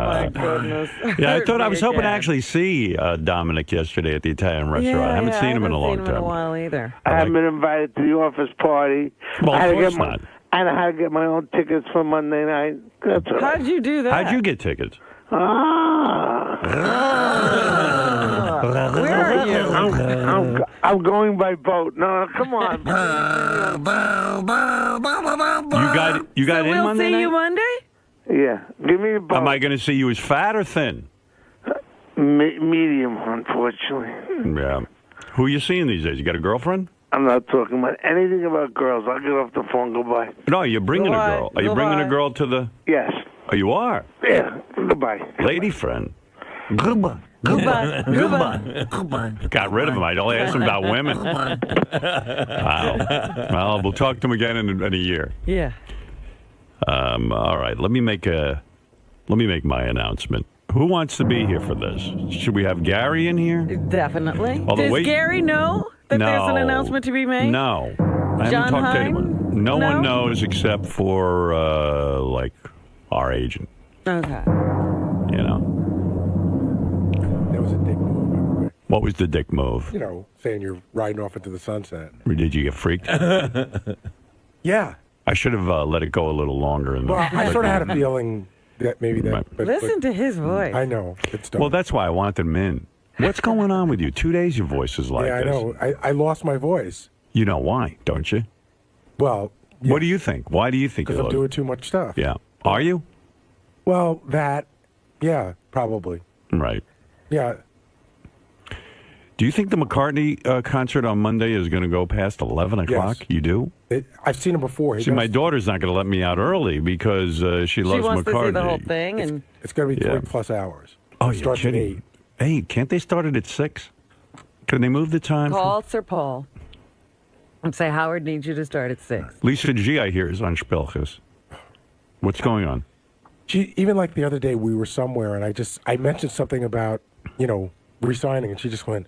my goodness. Yeah, I Hurt thought I me was hoping to again. actually see Dominic yesterday at the Italian restaurant. Yeah, I haven't seen him in a long I haven't seen him in a time. while either. I haven't been invited to the office party. Well, I had of to course get not. and I had to get my own tickets for Monday night. That's all right. How'd you do that? How'd you get tickets? Where are you? I'm going by boat. No, come on. You got in We'll Monday see night? you Monday? Yeah, give me a boat. Am I going to see you as fat or thin? Medium, unfortunately. Yeah. Who are you seeing these days? You got a girlfriend? I'm not talking about anything about girls. I'll get off the phone. Goodbye. No, you're bringing Goodbye. a girl. Are you bringing a Goodbye. girl to the? Yes. Oh, you are. Yeah. Goodbye. Lady friend. Goodbye. Goodbye. Goodbye. Got rid of him. I only asked him about women. Wow. Well, we'll talk to him again in a year. Yeah. All right. Let me make my announcement. Who wants to be here for this? Should we have Gary in here? Definitely. Although Does wait- Gary know that there's an announcement to be made? No. I John haven't talked to Hine? anyone. No one knows except for like our agent. Okay. You know. That was a dick move, by the way. What was the dick move? You know, saying you're riding off into the sunset. Or did you get freaked? Yeah. I should have let it go a little longer. Well, I sort of had a feeling that maybe that. Right. Listen to his voice. I know. It's dumb. Well, that's why I wanted him in. What's going on with you? 2 days your voice is like yeah, I this. know. I lost my voice. You know why, don't you? Well, What do you think? Why do you think because you I'm look? doing too much stuff. Yeah. Are you? Well, yeah, probably. Right. Yeah. Do you think the McCartney concert on Monday is going to go past 11 o'clock? Yes. You do? I've seen him before. He See, does- my daughter's not going to let me out early because she loves she wants McCartney. to see the whole thing, and It's going to be Yeah. 3+ hours. Oh, It you're starts at kidding. 8. Hey, can't they start it at 6? Can they move the time? call Sir Paul. And say, Howard needs you to start at 6. Lisa G, I hear, is on 𝗦𝗄𝗿𝗄. What's going on? She even like the other day we were somewhere and I mentioned something about resigning and she just went,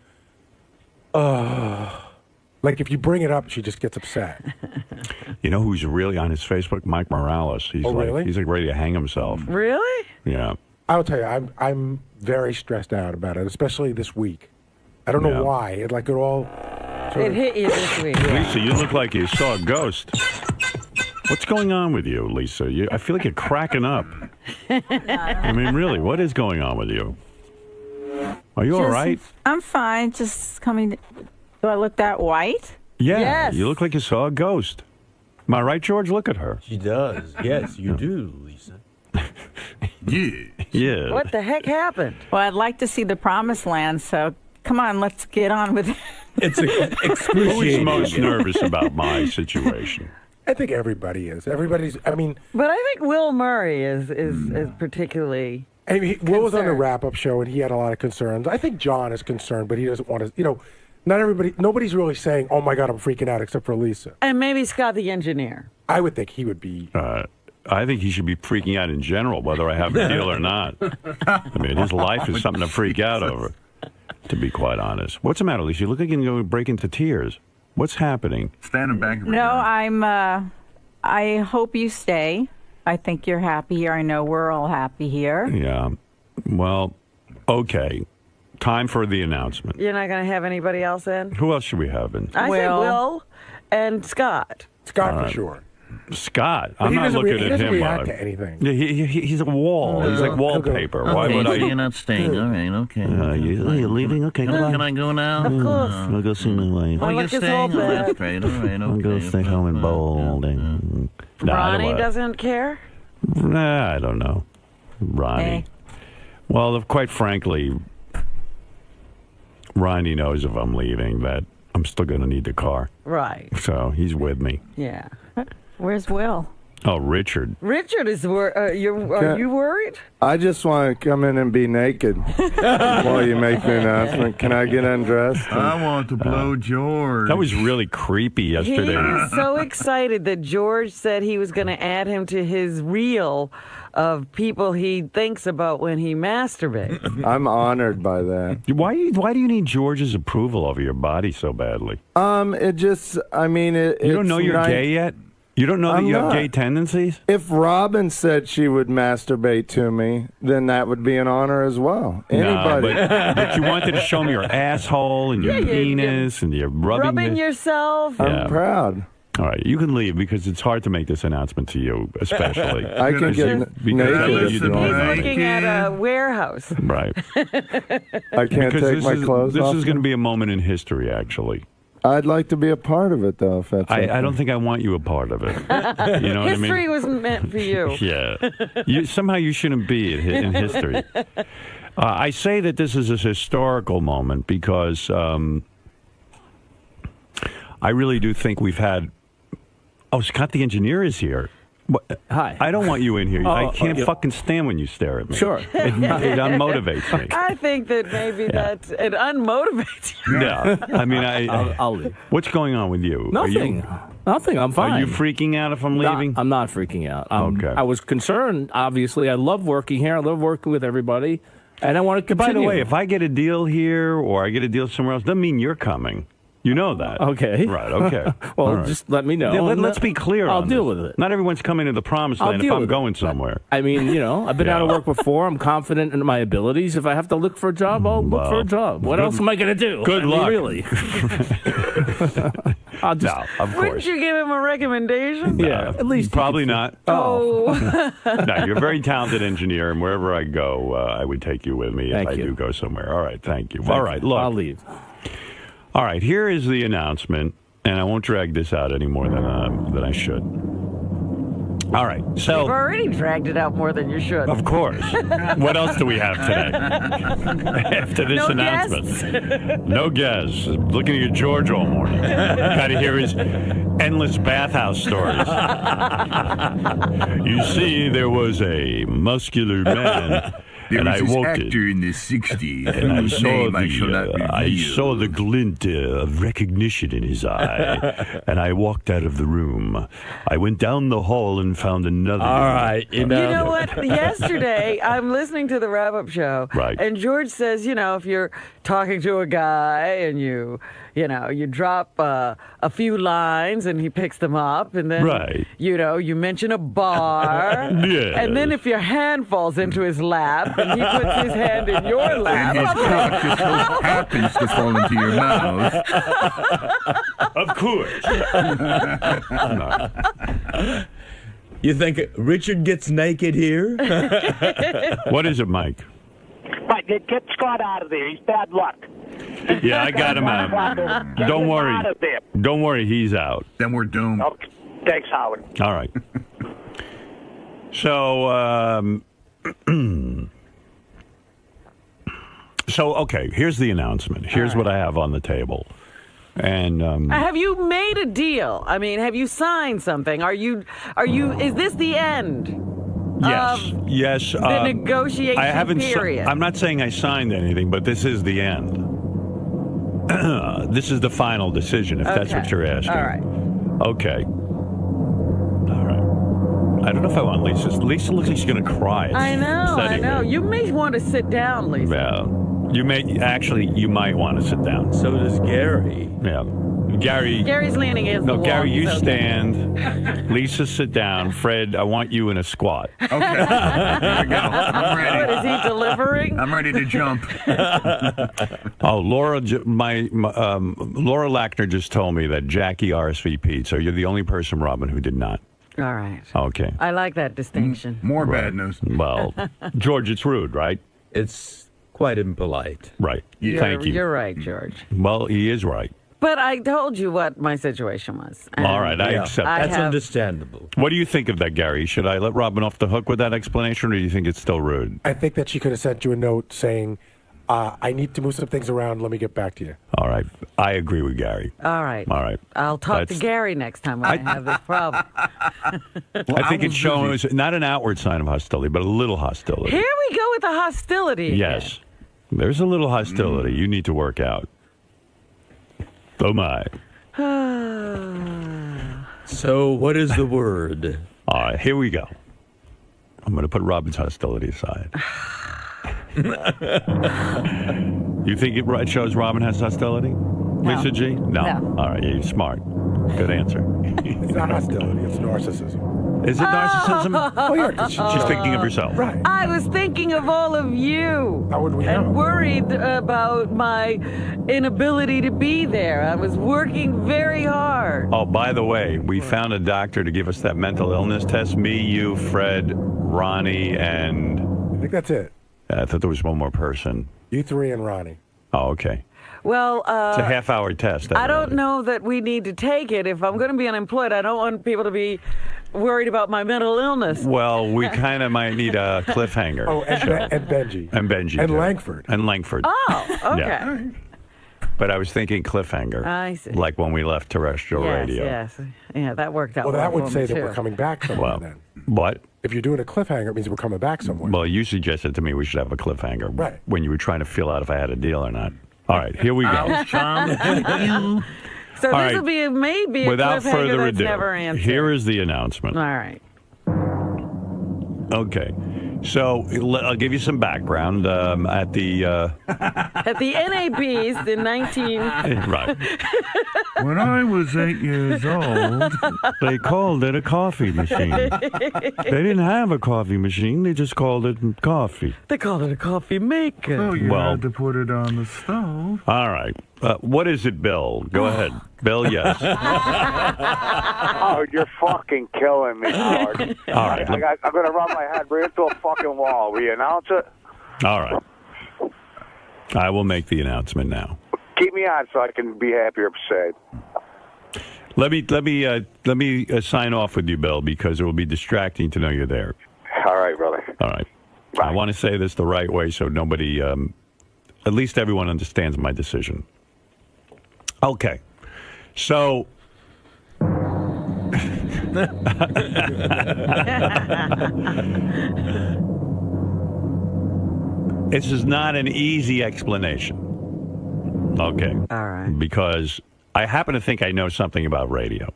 like if you bring it up, she just gets upset. You know who's really on his Facebook? Mike Morales. He's really? He's like ready to hang himself. Really? Yeah. I'll tell you, I'm very stressed out about it, especially this week. I don't know why. It all. It hit you this week. Lisa, you look like you saw a ghost. What's going on with you, Lisa? I feel like you're cracking up. I mean, really, what is going on with you? Are you all right? I'm fine. Just coming. Do I look that white? Yeah. Yes. You look like you saw a ghost. Am I right, George? Look at her. She does. Yes, you do, Lisa. Yeah. What the heck happened? Well, I'd like to see the promised land, so come on, let's get on with it. It's Who is excruciating. most nervous about my situation? I think everybody is. Everybody's. But I think Will Murray is particularly. Will was on the concerned. wrap-up show, and he had a lot of concerns. I think John is concerned, but he doesn't want to. Not everybody. Nobody's really saying, "Oh my God, I'm freaking out," except for Lisa. And maybe Scott the engineer. I would think he would be. I think he should be freaking out in general, whether I have a deal or not. I mean, his life is something to freak out over, to be quite honest. What's the matter, Lisa? You look like you're going to break into tears. What's happening? Standing back. No, I hope you stay. I think you're happy here. I know we're all happy here. Yeah. Well, okay. Time for the announcement. You're not going to have anybody else in? Who else should we have in? I say Will and Scott. Scott for sure. Scott. But I'm not looking he at doesn't him. react to anything. Yeah, he's a wall. He's like wallpaper. Why would I? You're not staying. All right, okay. You're leaving? Okay, Can I go now? Of course. I'll go see my wife. Oh, you're look, it's staying? all Oh, that's bad. great. All right, okay. I'll go stay home and bowl all day. No, I don't Ronnie wanna- doesn't care? Nah, I don't know. Ronnie. Hey. Well, quite frankly, Ronnie knows if I'm leaving that I'm still going to need the car. Right. So he's with me. Yeah. Where's Will? Oh, Richard. Richard is are you worried? I just want to come in and be naked while you make the announcement. Can I get undressed? I want to blow George. That was really creepy yesterday. He's so excited that George said he was going to add him to his reel of people he thinks about when he masturbates. I'm honored by that. Why do you need George's approval over your body so badly? It just, I mean, You don't know you're gay yet? You don't know that I'm you have not. gay tendencies? If Robin said she would masturbate to me, then that would be an honor as well. Anybody. No, but you wanted to show me your asshole and your penis and you're rubbing yourself. I'm proud. All right, you can leave because it's hard to make this announcement to you, especially. I can get naked if He's you want. looking at a warehouse. Right. I can't Because take my clothes this off. is going to be a moment in history, actually. I'd like to be a part of it, though, if that's okay. I don't think I want you a part of it. You know what I mean? History was meant for you. Yeah. Somehow you shouldn't be in history. I say that this is a historical moment because I really do think we've had... Oh, Scott the engineer is here. Hi. I don't want you in here. I can't yeah. fucking stand when you stare at me. Sure. It unmotivates me. I think that maybe it unmotivates you. Yeah. I mean, I'll leave. What's going on with you? Nothing. Nothing. I'm fine. Are you freaking out if I'm leaving? I'm not freaking out. Okay. I was concerned, obviously. I love working here. I love working with everybody. And I want to continue. By the way, if I get a deal here or I get a deal somewhere else, doesn't mean you're coming. You know that. Okay. Right, okay. Well, All right. just let me know. Yeah, let's be clear I'll on deal this. with it. Not everyone's coming to the promised I'll land if deal I'm with going it. somewhere. I mean, I've been out of work before. I'm confident in my abilities. If I have to look for a job, I'll look for a job. What else am I going to do? Good luck. Really. I'll just, No, of Wouldn't course. you give him a recommendation? yeah, at least Probably not. Oh. No, you're a very talented engineer, and wherever I go, I would take you with me if Thank I you. do go somewhere. All right, thank you. All right, look. I'll leave. All right, here is the announcement, and I won't drag this out any more than I should. All right, so... You've already dragged it out more than you should. Of course. What else do we have today? After this No announcement. guests? No guests. Looking at George all morning. Got to hear his endless bathhouse stories. You see, there was a muscular man and I walked in. in the 60s And I whose saw name I shall not reveal. the glint of recognition in his eye, and I walked out of the room. I went down the hall and found another. All right, You know what? Yesterday, I'm listening to the wrap-up show, Right. and George says, if you're talking to a guy and you drop a few lines and he picks them up, and then Right. you mention a bar, Yes. and then if your hand falls into his lap and he puts his hand in your lap, And his cock just so happens to fall into your mouth. Of course. No. You think Richard gets naked here? What is it, Mike? Mike, get Scott out of there. He's bad luck. Yeah, I got him out. Don't worry. Out of there. Don't worry, he's out. Then we're doomed. Okay. Thanks, Howard. All right. So, okay, here's the announcement. Here's what I have on the table. And have you made a deal? I mean, have you signed something? Is this the end? yes. The negotiation period. I'm not saying I signed anything, but this is the end. This is the final decision, if that's what you're asking. All right. Okay. All right. I don't know if I want Lisa. Lisa looks like she's going to cry. I know. You may want to sit down, Lisa. Yeah. You might want to sit down. So does Gary. Yeah. Gary's leaning against the wall. No, Gary, you stand. Lisa, sit down. Fred, I want you in a squat. Okay. Here we go. I'm ready. What, is he delivering? I'm ready to jump. Laura Lackner just told me that Jackie RSVP'd, so you're the only person, Robin, who did not. All right. Okay. I like that distinction. More bad news. Well, George, it's rude, right? It's quite impolite. Right. Thank you. You're right, George. Well, he is right. But I told you what my situation was. All right, I accept that. That's understandable. What do you think of that, Gary? Should I let Robin off the hook with that explanation, or do you think it's still rude? I think that she could have sent you a note saying, I need to move some things around. Let me get back to you. All right. I agree with Gary. All right. All right. I'll talk to Gary next time when I have this problem. I think it shows not an outward sign of hostility, but a little hostility. Here we go with the hostility. Yes. There's a little hostility you need to work out. Oh, my. So what is the word? All right, here we go. I'm going to put Robin's hostility aside. You think it shows Robin has hostility? No. Lisa G? No. All right, you're smart. Good answer. It's not hostility, it's narcissism. Is it narcissism? Oh, yeah. She's thinking of herself. Right. I was thinking of all of you. How would we know? And worried about my inability to be there. I was working very hard. Oh, by the way, we found a doctor to give us that mental illness test. Me, you, Fred, Ronnie, and... I think that's it. I thought there was one more person. You three and Ronnie. Oh, okay. Well, it's a half-hour test. I don't know that we need to take it. If I'm going to be unemployed, I don't want people to be worried about my mental illness. Well, we kind of might need a cliffhanger. Oh, and Benji. And Benji. And too. Langford. And Langford. Oh, okay. Yeah. But I was thinking cliffhanger. I see. Like when we left terrestrial radio. Yes. Yeah, that worked out Well, that well would for say me, that too. we're coming back somewhere Well, then. what? If you're doing a cliffhanger, it means we're coming back somewhere. Well, you suggested to me we should have a cliffhanger Right. when you were trying to feel out if I had a deal or not. All right, here we go. So All this right. will be maybe a Without cliffhanger further that's ado, never answered. here is the announcement. All right. Okay. So I'll give you some background at the... At the NABs in 19... Right. When I was 8 years old, They called it a coffee machine. They didn't have a coffee machine. They just called it coffee. They called it a coffee maker. oh, you Well- had to put it on the stove. All right. What is it, Bill? Go ahead. Bill, yes. Oh, you're fucking killing me, Howard. All right. I'm going to run my head right into a fucking wall. Will you announce it? All right. I will make the announcement now. Keep me on so I can be happier beside. Let me sign off with you, Bill, because it will be distracting to know you're there. All right, brother. All right. I want to say this the right way so nobody, at least everyone understands my decision. Okay. So. This is not an easy explanation. Okay. All right. Because I happen to think I know something about radio.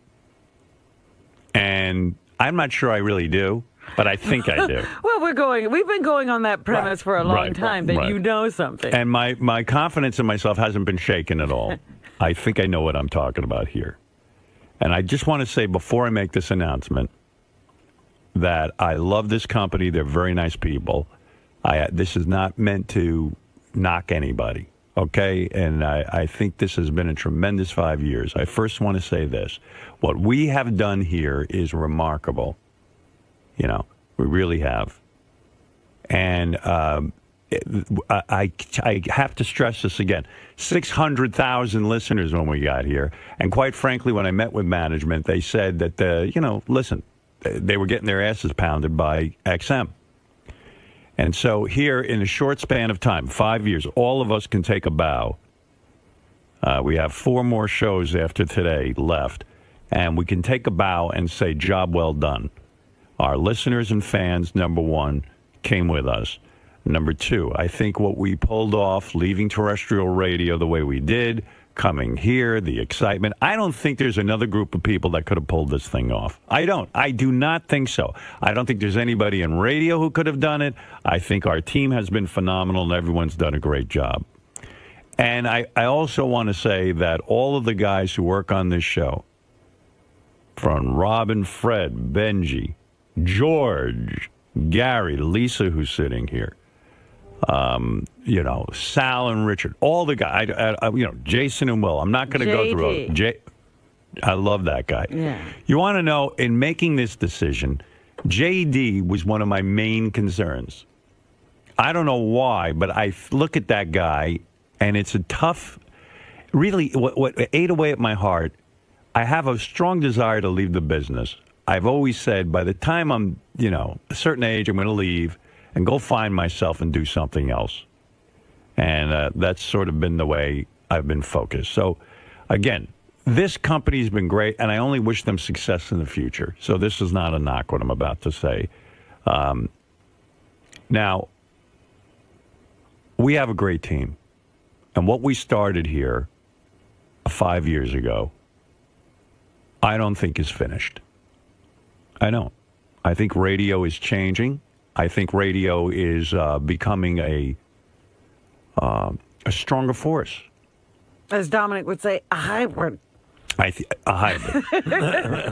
And I'm not sure I really do, but I think I do. Well, we've been going on that premise for a long time that you know something. And my confidence in myself hasn't been shaken at all. I think I know what I'm talking about here. And I just want to say before I make this announcement that I love this company. They're very nice people. This is not meant to knock anybody, okay? And I think this has been a tremendous 5 years. I first want to say this. What we have done here is remarkable. You know, we really have. And I have to stress this again. 600,000 listeners when we got here. And quite frankly, when I met with management, they said that, listen, they were getting their asses pounded by XM. And so here, in a short span of time, 5 years, all of us can take a bow. We have 4 more shows after today left. And we can take a bow and say, job well done. Our listeners and fans, number one, came with us. Number two, I think what we pulled off, leaving terrestrial radio the way we did, coming here, the excitement. I don't think there's another group of people that could have pulled this thing off. I don't. I do not think so. I don't think there's anybody in radio who could have done it. I think our team has been phenomenal and everyone's done a great job. And I also want to say that all of the guys who work on this show, from Robin, Fred, Benji, George, Gary, Lisa, who's sitting here, Sal and Richard, all the guys, Jason and Will. I'm not going to go through it. I love that guy. Yeah. You want to know, in making this decision, JD was one of my main concerns. I don't know why, but I look at that guy, and it's a tough, really, what ate away at my heart. I have a strong desire to leave the business. I've always said by the time I'm, a certain age, I'm going to leave and go find myself and do something else. And that's sort of been the way I've been focused. So, again, this company's been great, and I only wish them success in the future. So this is not a knock, what I'm about to say. Now, we have a great team. And what we started here 5 years ago, I don't think is finished. I don't. I think radio is changing. I think radio is becoming a stronger force. As Dominic would say, a hybrid. A hybrid.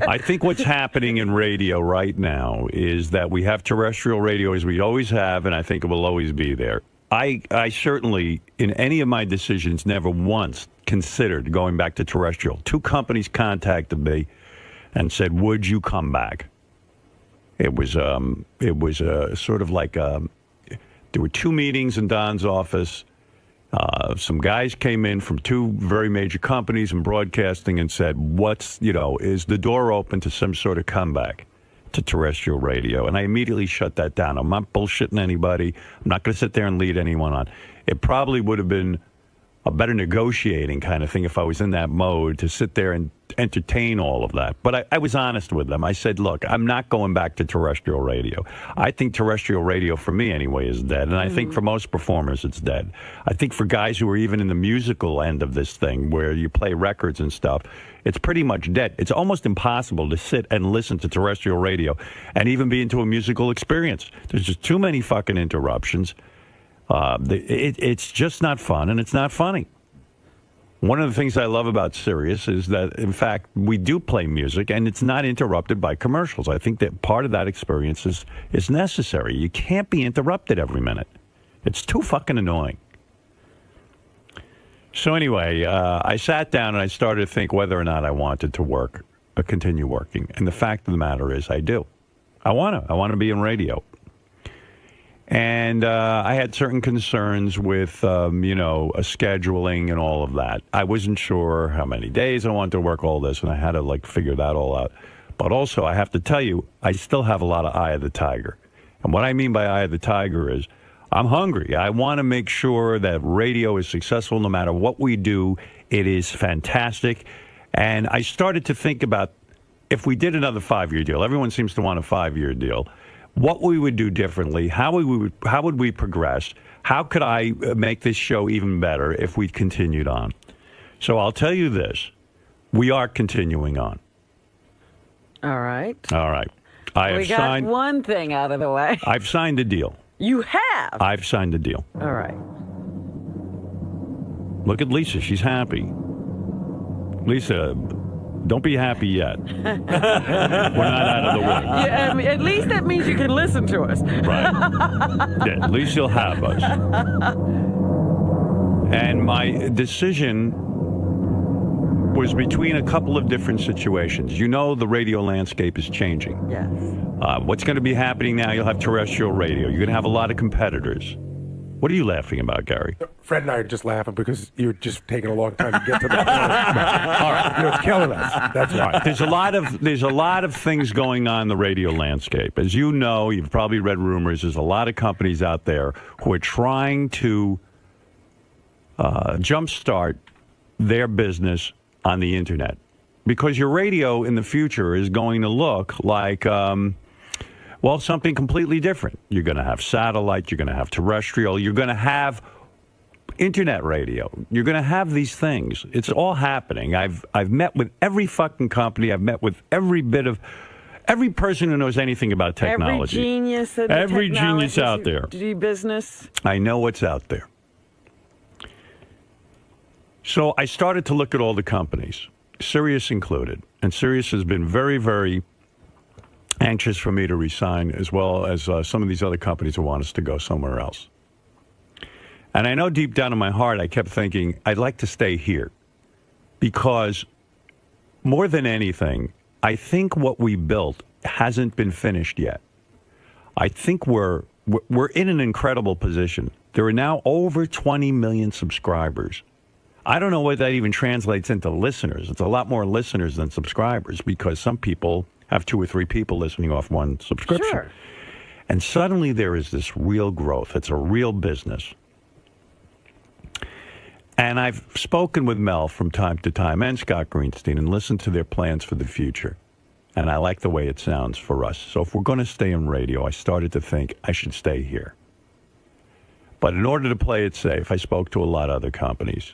I think what's happening in radio right now is that we have terrestrial radio as we always have, and I think it will always be there. I certainly, in any of my decisions, never once considered going back to terrestrial. 2 companies contacted me and said, would you come back? It was sort of like there were 2 meetings in Don's office. Some guys came in from 2 very major companies in broadcasting and said, is the door open to some sort of comeback to terrestrial radio? And I immediately shut that down. I'm not bullshitting anybody. I'm not going to sit there and lead anyone on. It probably would have been a better negotiating kind of thing if I was in that mode to sit there and entertain all of that. But I was honest with them. I said, look, I'm not going back to terrestrial radio. I think terrestrial radio, for me anyway, is dead. And I think for most performers, it's dead. I think for guys who are even in the musical end of this thing, where you play records and stuff, it's pretty much dead. It's almost impossible to sit and listen to terrestrial radio and even be into a musical experience. There's just too many fucking interruptions. It's just not fun, and it's not funny. One of the things I love about Sirius is that, in fact, we do play music, and it's not interrupted by commercials. I think that part of that experience is necessary. You can't be interrupted every minute. It's too fucking annoying. So anyway, I sat down and I started to think whether or not I wanted to continue working. And the fact of the matter is I do. I want to be in radio. And I had certain concerns with, a scheduling and all of that. I wasn't sure how many days I wanted to work all this, and I had to, figure that all out. But also, I have to tell you, I still have a lot of eye of the tiger. And what I mean by eye of the tiger is I'm hungry. I want to make sure that radio is successful no matter what we do. It is fantastic. And I started to think about if we did another 5-year deal. Everyone seems to want a 5-year deal. what we would do differently, how would we progress, how could I make this show even better if we continued on. So I'll tell you this. We are continuing on. All right. All right. We got one thing out of the way. I've signed a deal. You have? I've signed a deal. All right. Look at Lisa. She's happy. Lisa, don't be happy yet. We're not out of the woods. Yeah, at least that means you can listen to us. Right. Yeah, at least you'll have us. And my decision was between a couple of different situations. You know the radio landscape is changing. Yes. What's going to be happening now, you'll have terrestrial radio. You're going to have a lot of competitors. What are you laughing about, Gary? Fred and I are just laughing because you're just taking a long time to get to the point. All right, it's killing us. That's why. There's a lot of things going on in the radio landscape. As you know, you've probably read rumors. There's a lot of companies out there who are trying to jumpstart their business on the internet, because your radio in the future is going to look like something completely different. You're going to have satellite, you're going to have terrestrial, you're going to have internet radio. You're going to have these things. It's all happening. I've met with every fucking company. I've met with every person who knows anything about technology. Every genius in every genius out there. Business. I know what's out there. So I started to look at all the companies, Sirius included, and Sirius has been very, very anxious for me to resign, as well as some of these other companies who want us to go somewhere else. And I know deep down in my heart, I kept thinking, I'd like to stay here. Because more than anything, I think what we built hasn't been finished yet. I think we're in an incredible position. There are now over 20 million subscribers. I don't know what that even translates into listeners. It's a lot more listeners than subscribers, because some people have 2 or 3 people listening off one subscription. Sure. And suddenly there is this real growth. It's a real business. And I've spoken with Mel from time to time and Scott Greenstein and listened to their plans for the future. And I like the way it sounds for us. So if we're going to stay in radio, I started to think I should stay here. But in order to play it safe, I spoke to a lot of other companies.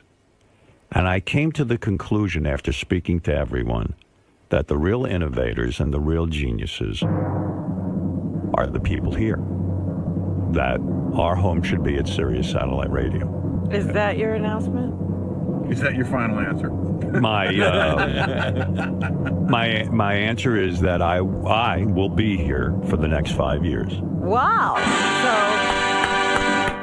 And I came to the conclusion, after speaking to everyone, that the real innovators and the real geniuses are the people here. That our home should be at Sirius Satellite Radio. Is that your announcement? Is that your final answer? My answer is that I will be here for the next 5 years. Wow.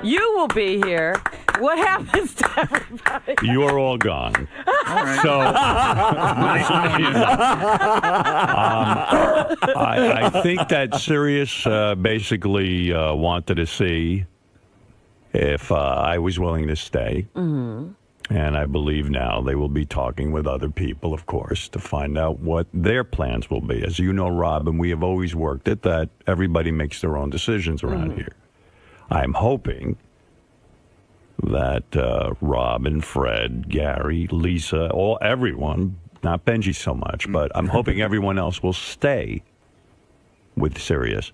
So you will be here. What happens to everybody? You are all gone. All right. So I think that Sirius basically wanted to see if I was willing to stay. Mm-hmm. And I believe now they will be talking with other people, of course, to find out what their plans will be. As you know, Rob, and we have always worked it, that everybody makes their own decisions around here. I'm hoping that Rob and Fred, Gary, Lisa, everyone, not Benji so much, but I'm hoping everyone else will stay with Sirius.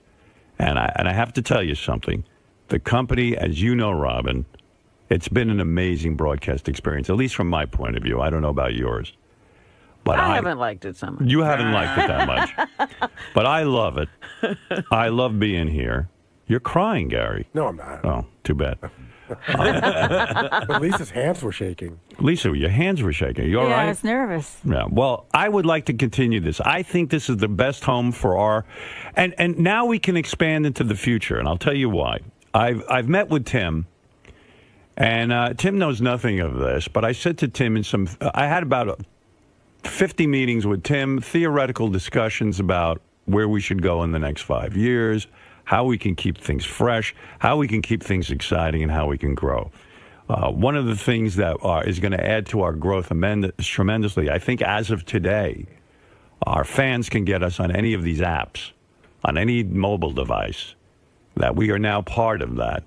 And I have to tell you something. The company, as you know, Robin, it's been an amazing broadcast experience, at least from my point of view. I don't know about yours. But I haven't liked it so much. You haven't liked it that much. But I love it. I love being here. You're crying, Gary. No, I'm not. Oh, too bad. But Lisa's hands were shaking. Lisa, your hands were shaking. You all right? Yeah, I was nervous. Yeah. Well, I would like to continue this. I think this is the best home for our... And now we can expand into the future, and I'll tell you why. I've met with Tim, and Tim knows nothing of this, but I said to Tim I had about 50 meetings with Tim, theoretical discussions about where we should go in the next 5 years, how we can keep things fresh, how we can keep things exciting, and how we can grow. One of the things that is going to add to our growth tremendously, I think as of today, our fans can get us on any of these apps, on any mobile device, that we are now part of that.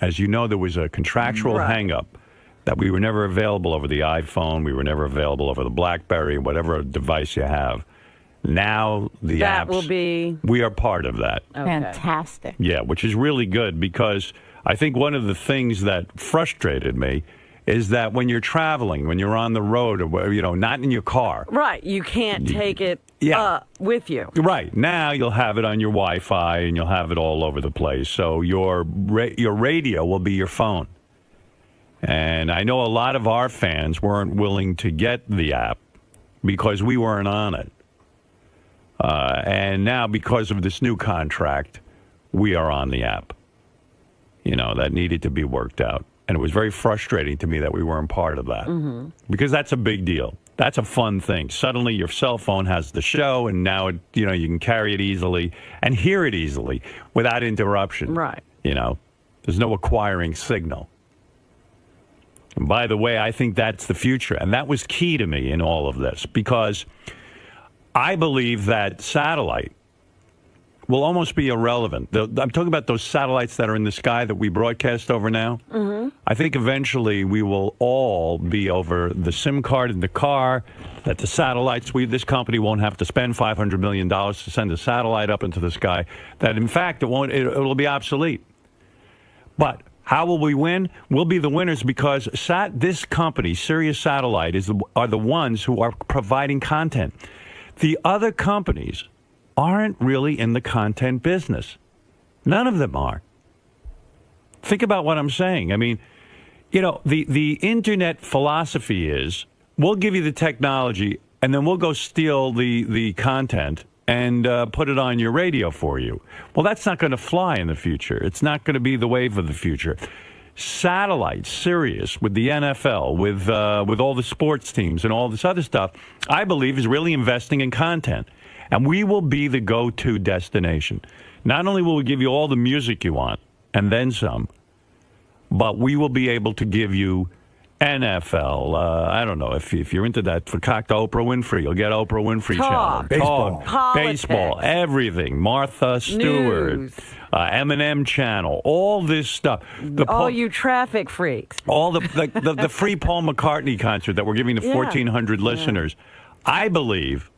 As you know, there was a contractual hang-up that we were never available over the iPhone, we were never available over the BlackBerry, whatever device you have. Now the that apps will be. We are part of that. Okay. Fantastic. Yeah, which is really good because I think one of the things that frustrated me is that when you're traveling, when you're on the road, or not in your car. Right, you can't take it with you. Right, now you'll have it on your Wi-Fi and you'll have it all over the place. So your radio will be your phone. And I know a lot of our fans weren't willing to get the app because we weren't on it. And now because of this new contract, we are on the app. That needed to be worked out. And it was very frustrating to me that we weren't part of that. Mm-hmm. Because that's a big deal. That's a fun thing. Suddenly your cell phone has the show, and now you can carry it easily and hear it easily without interruption. Right. There's no acquiring signal. And by the way, I think that's the future. And that was key to me in all of this because I believe that satellite will almost be irrelevant. I'm talking about those satellites that are in the sky that we broadcast over now. Mm-hmm. I think eventually we will all be over the SIM card in the car, that the satellites, this company won't have to spend $500 million to send a satellite up into the sky, that in fact it'll be obsolete. But how will we win? We'll be the winners because this company, Sirius Satellite, are the ones who are providing content. The other companies aren't really in the content business. None of them are. Think about what I'm saying. I mean, the internet philosophy is we'll give you the technology and then we'll go steal the content and put it on your radio for you. Well, that's not going to fly in the future. It's not going to be the wave of the future. Satellite, Sirius, with the NFL, with all the sports teams and all this other stuff, I believe is really investing in content. And we will be the go-to destination. Not only will we give you all the music you want, and then some, but we will be able to give you NFL. I don't know, if you're into that, for cock to Oprah Winfrey, you'll get Oprah Winfrey Talk. Channel. Baseball. Baseball, everything. Martha Stewart. M&M Channel, all this stuff. All you traffic freaks. All the free Paul McCartney concert that we're giving to 1,400 listeners. I believe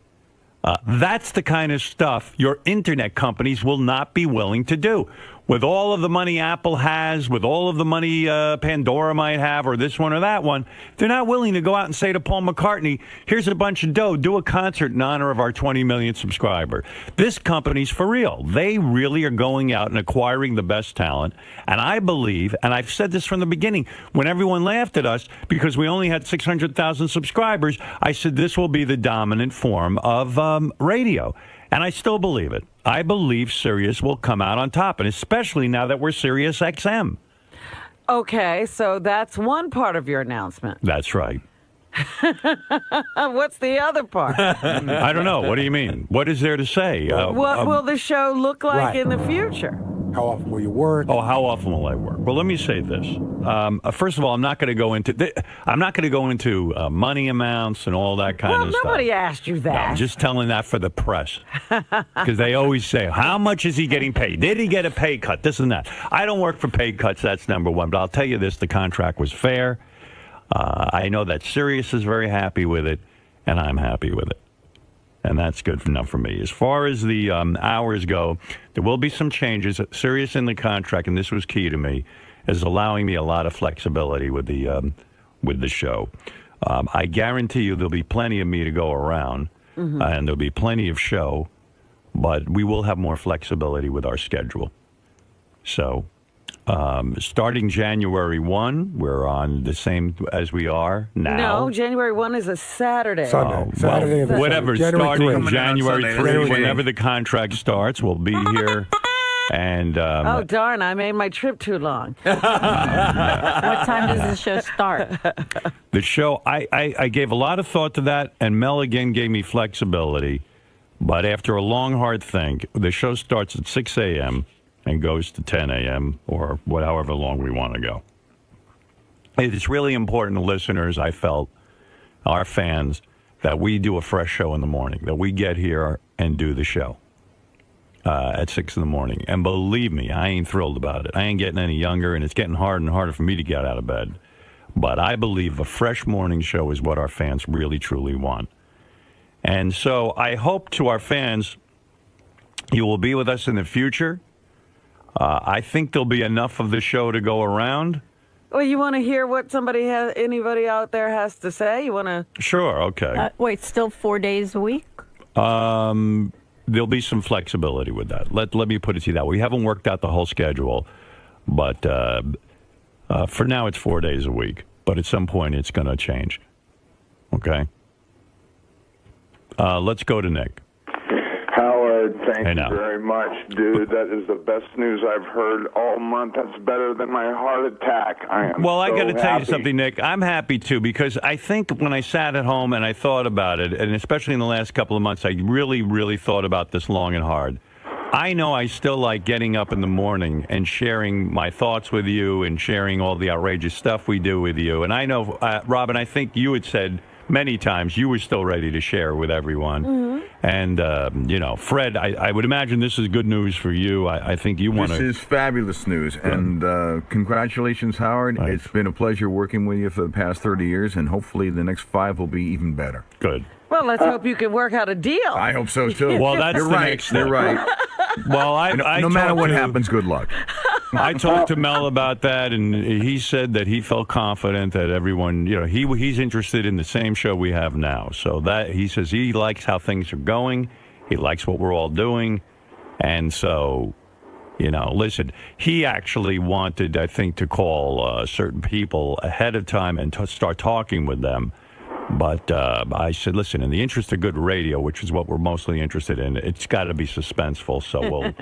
that's the kind of stuff your internet companies will not be willing to do. With all of the money Apple has, with all of the money Pandora might have, or this one or that one, they're not willing to go out and say to Paul McCartney, here's a bunch of dough, do a concert in honor of our 20 million subscriber. This company's for real. They really are going out and acquiring the best talent. And I believe, and I've said this from the beginning, when everyone laughed at us because we only had 600,000 subscribers, I said this will be the dominant form of radio. And I still believe it. I believe Sirius will come out on top, and especially now that we're Sirius XM. Okay, so that's one part of your announcement. That's right. What's the other part? I don't know. What do you mean? What is there to say? What will the show look like in the future? How often will you work? Oh, how often will I work? Well, let me say this. First of all, I'm not going to go into money amounts and all that kind of stuff. Well, nobody asked you that. No, I'm just telling that for the press because they always say, "How much is he getting paid? Did he get a pay cut? This and that." I don't work for pay cuts. That's number one. But I'll tell you this: the contract was fair. I know that Sirius is very happy with it, and I'm happy with it. And that's good enough for me. As far as the hours go, there will be some changes. Sirius in the contract, and this was key to me, is allowing me a lot of flexibility with the show. I guarantee you there'll be plenty of me to go around, and there'll be plenty of show, but we will have more flexibility with our schedule. So starting January 1, we're on the same as we are now. No, January 1 is a Saturday. Saturday. Well, whatever, starting 3. January 3, whenever the contract starts, we'll be here. And oh, darn, I made my trip too long. What time does the show start? The show, I gave a lot of thought to that, and Mel again gave me flexibility. But after a long, hard think, the show starts at 6 a.m., and goes to 10 a.m. or however long we want to go. It's really important to listeners, I felt, our fans, that we do a fresh show in the morning, that we get here and do the show at 6 in the morning. And believe me, I ain't thrilled about it. I ain't getting any younger, and it's getting harder and harder for me to get out of bed. But I believe a fresh morning show is what our fans really, truly want. And so I hope to our fans, you will be with us in the future. I think there'll be enough of the show to go around. Well, you want to hear what anybody out there has to say? You want to? Sure, okay. Wait, still 4 days a week? There'll be some flexibility with that. Let me put it to you that way. We haven't worked out the whole schedule, but for now it's 4 days a week. But at some point it's going to change. Okay? Let's go to Nick. Howard, thank Hey, you now. very much, dude. That is the best news I've heard all month. That's better than my heart attack. I am Well, I so got to tell you happy. something, Nick. I'm happy, too, because I think when I sat at home and I thought about it, and especially in the last couple of months, I really, really thought about this long and hard. I know I still like getting up in the morning and sharing my thoughts with you and sharing all the outrageous stuff we do with you. And I know, Robin, I think you had said many times you were still ready to share with everyone. Mm-hmm. And, Fred, I would imagine this is good news for you. I think you want to... This is fabulous news, and congratulations, Howard. It's been a pleasure working with you for the past 30 years, and hopefully the next 5 will be even better. Good. Well, let's hope you can work out a deal. I hope so, too. Well, that's You're the right. next step. You're right. Well, no matter what happens, good luck. I talked to Mel about that, and he said that he felt confident that everyone, he's interested in the same show we have now. So that he says he likes how things are going. He likes what we're all doing. And so, listen, he actually wanted, I think, to call certain people ahead of time and start talking with them. But I said, listen, in the interest of good radio, which is what we're mostly interested in, it's got to be suspenseful. So we'll.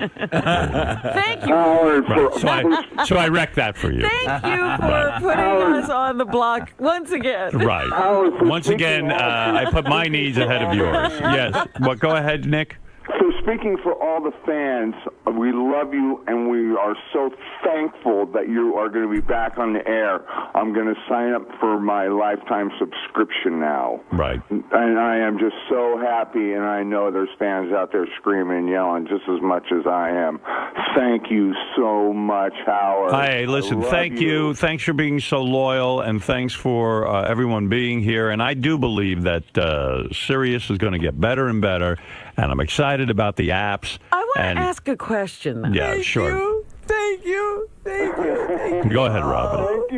Thank you. Right. So I wrecked that for you. Thank you for putting us on the block once again. Right. Once again, I put my needs ahead of yours. Yes. Well, go ahead, Nick. So speaking for all the fans, we love you, and we are so thankful that you are going to be back on the air. I'm going to sign up for my lifetime subscription now. Right. And I am just so happy, and I know there's fans out there screaming and yelling just as much as I am. Thank you so much, Howard. Hey, listen, thank you. Thanks for being so loyal, and thanks for everyone being here. And I do believe that Sirius is going to get better and better, and I'm excited about the apps. I want to ask a question, though. Yeah, sure. Thank you. Go ahead, Robin. Thank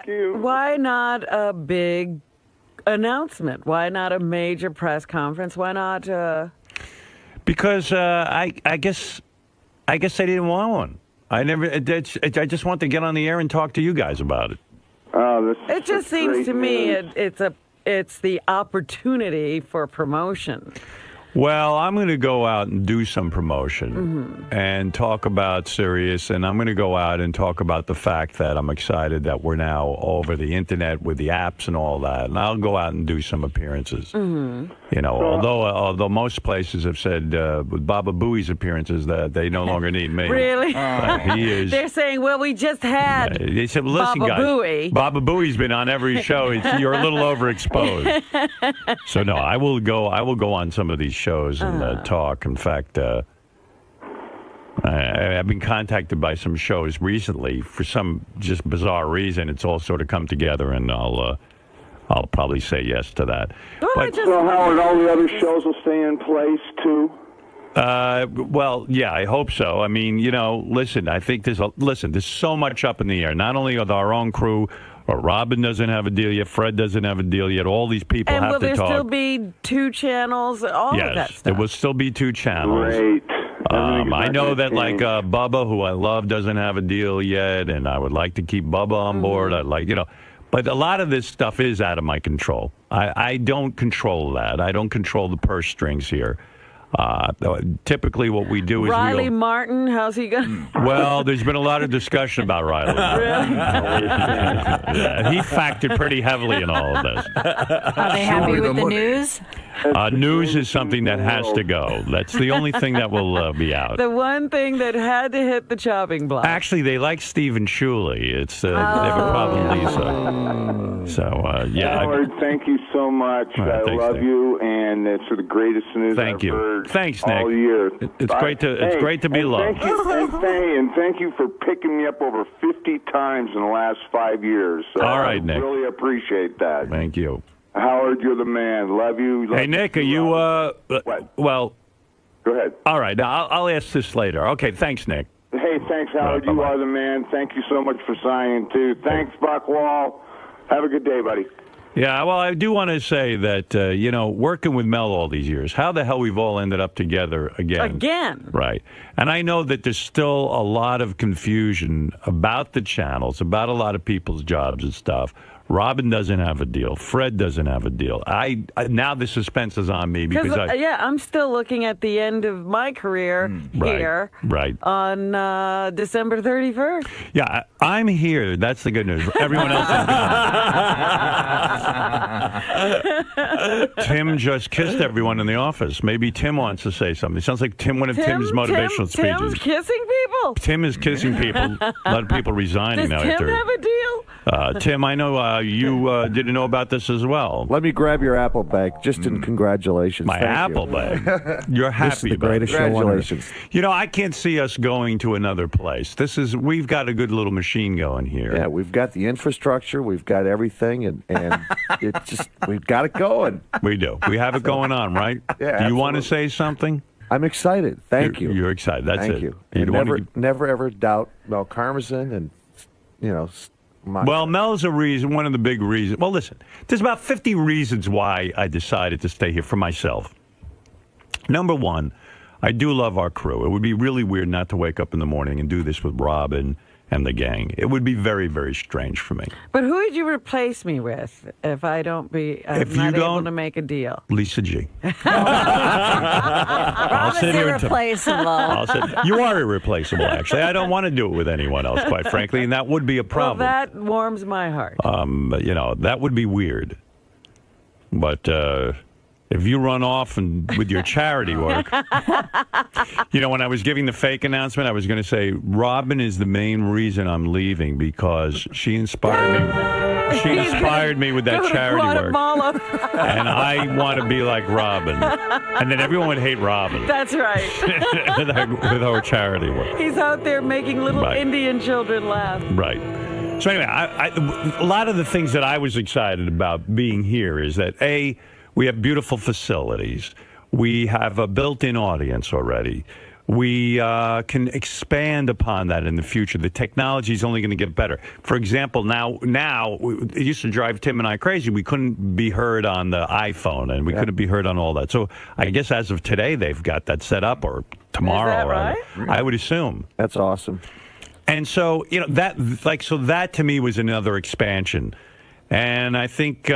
you. Why not a big announcement? Why not a major press conference? Why not? Because I guess I didn't want one. I just want to get on the air and talk to you guys about it. It just seems to me it's the opportunity for promotion. Well, I'm going to go out and do some promotion and talk about Sirius, and I'm going to go out and talk about the fact that I'm excited that we're now over the internet with the apps and all that, and I'll go out and do some appearances. Although most places have said with Baba Booey's appearances that they no longer need me. Really? He is. They're saying, well, we just had They said, listen, Baba guys, Booey. Baba Booey's been on every show. You're a little overexposed. So no, I will go on some of these shows and talk. In fact, I've been contacted by some shows recently for some just bizarre reason. It's all sort of come together, and I'll probably say yes to that. So, Howard, all the other shows will stay in place, too? Well, yeah, I hope so. I mean, listen, I think there's so much up in the air, not only with our own crew, or Robin doesn't have a deal yet, Fred doesn't have a deal yet, all these people have to talk. And will there still be 2 channels, all of that Yes, stuff? there will still be 2 channels. Great. I know that, like, Bubba, who I love, doesn't have a deal yet, and I would like to keep Bubba on board. I'd like, but a lot of this stuff is out of my control. I don't control that. I don't control the purse strings here. Typically what we do is Riley Martin, how's he going? Well, there's been a lot of discussion about Riley. Yeah, he factored pretty heavily in all of this. Are they happy with the news? News is something that has to go. That's the only thing that will be out. The one thing that had to hit the chopping block. Actually, they like Stephen Shuley. It's they were probably so. Yeah. Howard, thank you so much. I love you, and it's the greatest news I've heard Thanks, Nick. all year. It's great to be loved. Thank you for picking me up over 50 times in the last 5 years. So all right, Nick. I really appreciate that. Thank you. Howard, you're the man. Love you. Hey, Nick, are you, well... Go ahead. All right, now I'll ask this later. Okay, thanks, Nick. Hey, thanks, Howard. You are the man. Thank you so much for signing, too. Thanks, Buckwall. Have a good day, buddy. Yeah, well, I do want to say that, working with Mel all these years, how the hell we've all ended up together again. Again. Right. And I know that there's still a lot of confusion about the channels, about a lot of people's jobs and stuff. Robin doesn't have a deal. Fred doesn't have a deal. I now the suspense is on me because I'm still looking at the end of my career here on December 31st. Yeah, I'm here. That's the good news. Everyone else is gone. Tim just kissed everyone in the office. Maybe Tim wants to say something. It sounds like one of Tim's motivational speeches. Tim's kissing people? Tim is kissing people. A lot of people resigning now. Does Tim have a deal? Tim, I know you didn't know about this as well. Let me grab your apple bag, just in congratulations. My apple bag. You're happy This is the about greatest it. show on earth. You know, I can't see us going to another place. We've got a good little machine going here. Yeah, we've got the infrastructure, we've got everything, and we've got it going. We do. We have it going on, right? Yeah. Do you want to say something? I'm excited. Thank you. You're excited. That's Thank it. you. You And never ever doubt 𝗦𝗵ici𝗄 and Well, Mel's one of the big reasons. Well, listen, there's about 50 reasons why I decided to stay here for myself. Number one, I do love our crew. It would be really weird not to wake up in the morning and do this with Robin and the gang. It would be very, very strange for me. But who would you replace me with if I don't I'm not able to make a deal? 𝗦𝗫𝗄. Robin's irreplaceable. You are irreplaceable, actually. I don't want to do it with anyone else, quite frankly, and that would be a problem. Well, that warms my heart. That would be weird. But if you run off with your charity work, when I was giving the fake announcement, I was going to say Robin is the main reason I'm leaving because she inspired me. She inspired me with that charity work, and I want to be like Robin. And then everyone would hate Robin. That's right. with our charity work. He's out there making little Indian children laugh. Right. So anyway, a lot of the things that I was excited about being here is that we have beautiful facilities. We have a built-in audience already. We can expand upon that in the future. The technology is only going to get better. For example, now it used to drive Tim and I crazy. We couldn't be heard on the iPhone, and we couldn't be heard on all that. So I guess as of today, they've got that set up, or tomorrow. Is that right? I would assume. That's awesome. And so that to me was another expansion, and I think.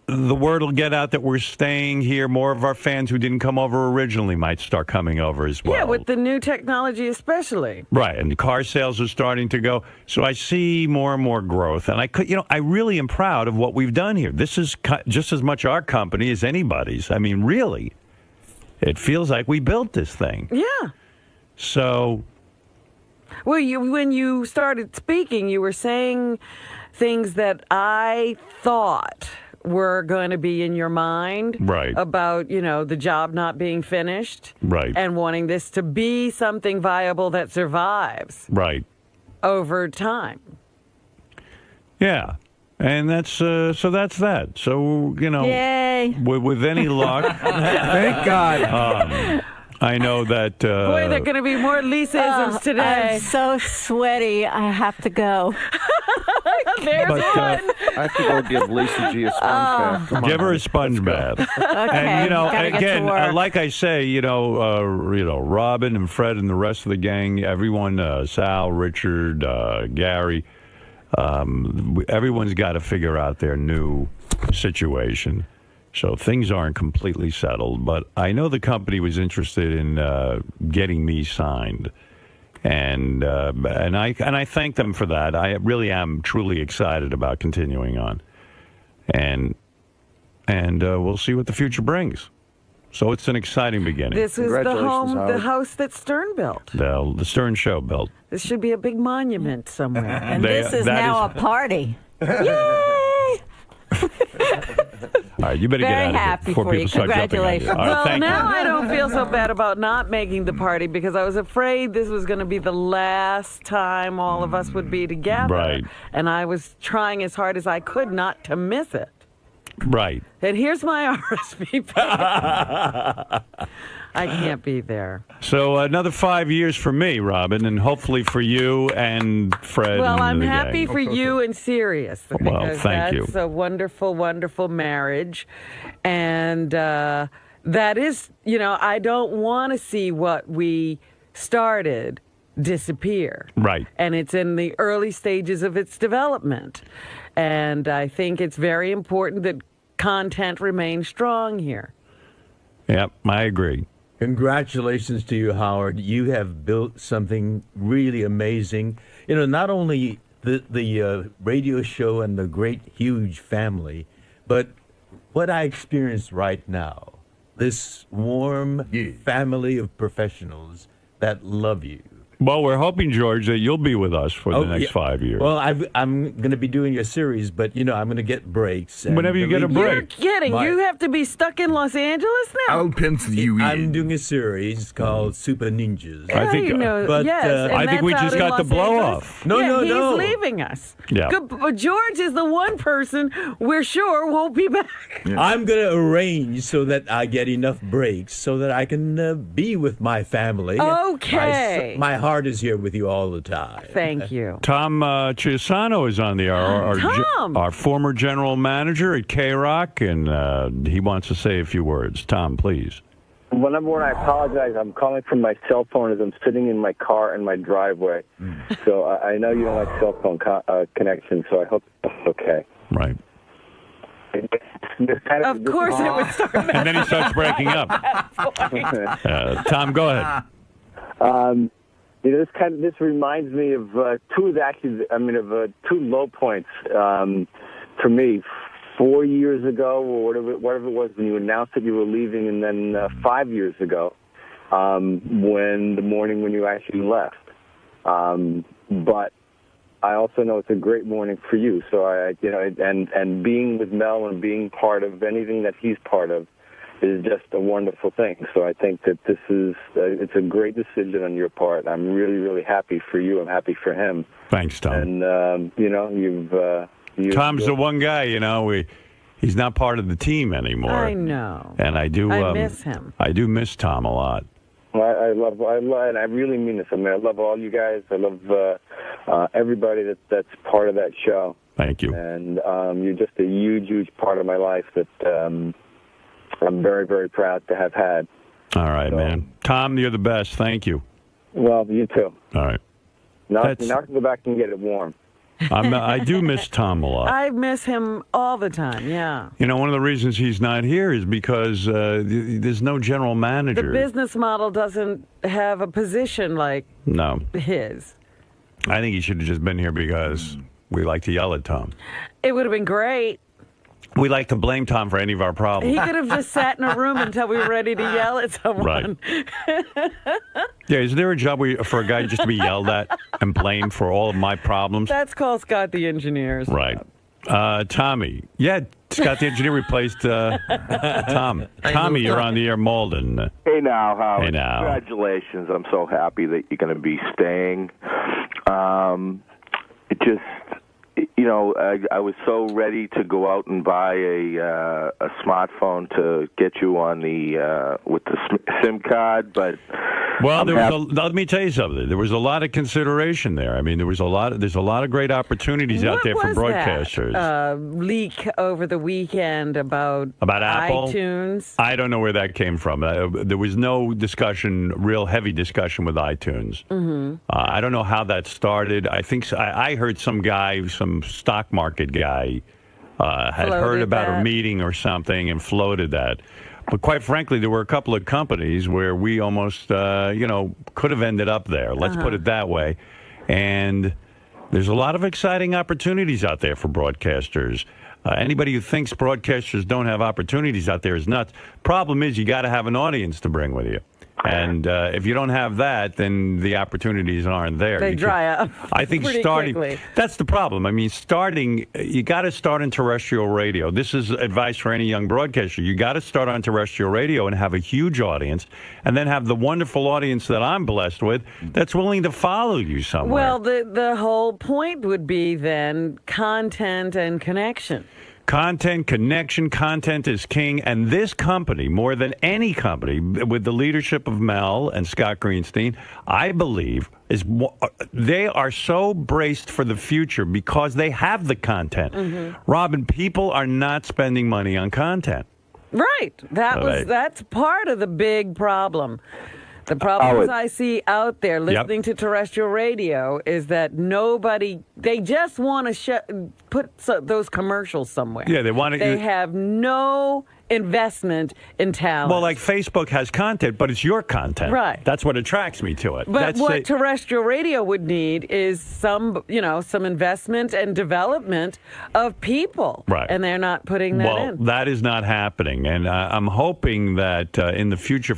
The word will get out that we're staying here. More of our fans who didn't come over originally might start coming over as well. Yeah, with the new technology especially. Right, and the car sales are starting to go. So I see more and more growth. And I really am proud of what we've done here. This is just as much our company as anybody's. I mean, really, it feels like we built this thing. Yeah. So. Well, when you started speaking, you were saying things that I thought were going to be in your mind. Right. About, the job not being finished. Right. And wanting this to be something viable that survives. Right. Over time. Yeah. And that's that's that. So, Yay. With any luck. Thank God. I know that. Boy, there are going to be more Lisa-isms today. I'm so sweaty. I have to go. There's one. I have to go give Lisa G a sponge bath. Give her a sponge bath. Okay. And again, like I say, Robin and Fred and the rest of the gang, everyone, Sal, Richard, Gary, everyone's got to figure out their new situation. So things aren't completely settled, but I know the company was interested in getting me signed, and I thank them for that. I really am truly excited about continuing on, and we'll see what the future brings. So it's an exciting beginning. This is the house that Stern built. The Stern Show built. This should be a big monument somewhere. And this is now a party. Yay! All right, you better Very get out of here happy before for you. people start jumping on you. Congratulations. All right, Well, thank now you. I don't feel so bad about not making the party because I was afraid this was going to be the last time all of us would be together. Right. And I was trying as hard as I could not to miss it. Right. And here's my RSVP. I can't be there. So another 5 years for me, Robin, and hopefully for you and Fred. Well, and I'm the happy gang. for you and Sirius. Well, Because thank you. that's a wonderful, wonderful marriage. And that is, I don't want to see what we started disappear. Right. And it's in the early stages of its development. And I think it's very important that content remains strong here. Yep, I agree. Congratulations to you, Howard. You have built something really amazing. Not only the radio show and the great, huge family, but what I experience right now, this warm family of professionals that love you. Well, we're hoping, George, that you'll be with us for the next 5 years. Well, I'm going to be doing a series, but, I'm going to get breaks. and Whenever you get a believe me, break. You're kidding. You have to be stuck in Los Angeles now? I'll pencil you in. I'm doing a series called Super Ninjas. I think, but yes, and I think we that's just out in got the Los blow Angeles. off. No. He's leaving us. Yeah. But George is the one person we're sure won't be back. I'm going to arrange so that I get enough breaks so that I can be with my family. Okay. My heart is here with you all the time. Thank you. Tom Chiusano is on the air, our former general manager at K-Rock, and he wants to say a few words. Tom, please. Well, number one, I apologize. I'm calling from my cell phone as I'm sitting in my car in my driveway. So I know you don't like cell phone connection, so I hope that's okay. Right. Of course it would start. And then he starts breaking up. Tom, go ahead. This reminds me of two low points for me. 4 years ago, or whatever it was, when you announced that you were leaving, and then 5 years ago, when the morning when you actually left. But I also know it's a great morning for you. So and being with Mel and being part of anything that he's part of is just a wonderful thing. So I think that this is it's a great decision on your part. I'm really, really happy for you. I'm happy for him. Thanks, Tom. And Tom's the one guy, he's not part of the team anymore. I know. And I miss him. I do miss Tom a lot. Well, I love, and I really mean this. I love all you guys. I love everybody that's part of that show. Thank you. And you're just a huge, huge part of my life that I'm very, very proud to have had. All right, man. Tom, you're the best. Thank you. Well, you too. All right. Now I can go back and get it warm. I do miss Tom a lot. I miss him all the time, yeah. One of the reasons he's not here is because there's no general manager. The business model doesn't have a position like his. I think he should have just been here because we like to yell at Tom. It would have been great. We like to blame Tom for any of our problems. He could have just sat in a room until we were ready to yell at someone. Right. Yeah, is there a job for a guy just to be yelled at and blamed for all of my problems? That's called Scott the Engineer's Right. Tommy. Yeah, Scott the Engineer replaced Tom. Tommy, you're on the air, Malden. Hey now, Howard. Hey now. Congratulations. I'm so happy that you're going to be staying. It just... I was so ready to go out and buy a smartphone to get you on the with the SIM card, but well, let me tell you something. There was a lot of consideration there. I mean, there's a lot of great opportunities out there for broadcasters. That leak over the weekend about Apple? iTunes. I don't know where that came from. There was no real heavy discussion with iTunes. Mm-hmm. I don't know how that started. I think I heard some stock market guy had heard about a meeting or something and floated that. But quite frankly, there were a couple of companies where we almost, could have ended up there. Let's put it that way. And there's a lot of exciting opportunities out there for broadcasters. Anybody who thinks broadcasters don't have opportunities out there is nuts. Problem is, you got to have an audience to bring with you. And if you don't have that, then the opportunities aren't there. They dry up. I think pretty starting, quickly. that's the problem. I mean, you got to start in terrestrial radio. This is advice for any young broadcaster. You got to start on terrestrial radio and have a huge audience, and then have the wonderful audience that I'm blessed with that's willing to follow you somewhere. Well, the whole point would be then content and connection. Content, connection, content is king. And this company, more than any company, with the leadership of Mel and Scott Greenstein, I believe, they are so braced for the future because they have the content. Mm-hmm. Robin, people are not spending money on content. Right. That's part of the big problem. The problems I see out there listening to terrestrial radio is that they just want to put those commercials somewhere. Yeah, they have no investment in talent. Well, like Facebook has content, but it's your content. Right. That's what attracts me to it. But what terrestrial radio would need is some investment and development of people. Right. And they're not putting that in. Well, that is not happening. And I'm hoping that in the future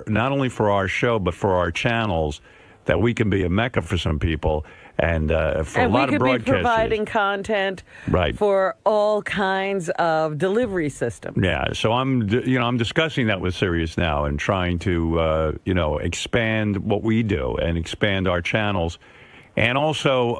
not only for our show, but for our channels, that we can be a mecca for some people. And for a lot of broadcasters. And we could be providing content for all kinds of delivery systems. Yeah, so I'm discussing that with Sirius now and trying to, expand what we do and expand our channels. And also,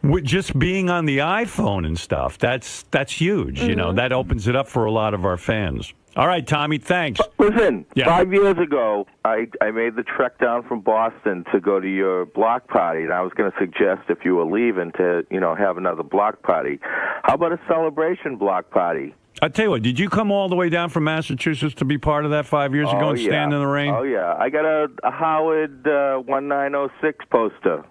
with just being on the iPhone and stuff, that's huge. Mm-hmm. That opens it up for a lot of our fans. All right, Tommy, thanks. Listen, 5 years ago, I made the trek down from Boston to go to your block party, and I was going to suggest if you were leaving to, have another block party. How about a celebration block party? I'll tell you what, did you come all the way down from Massachusetts to be part of that 5 years ago and stand in the rain? Oh, yeah. I got a Howard 1906 poster.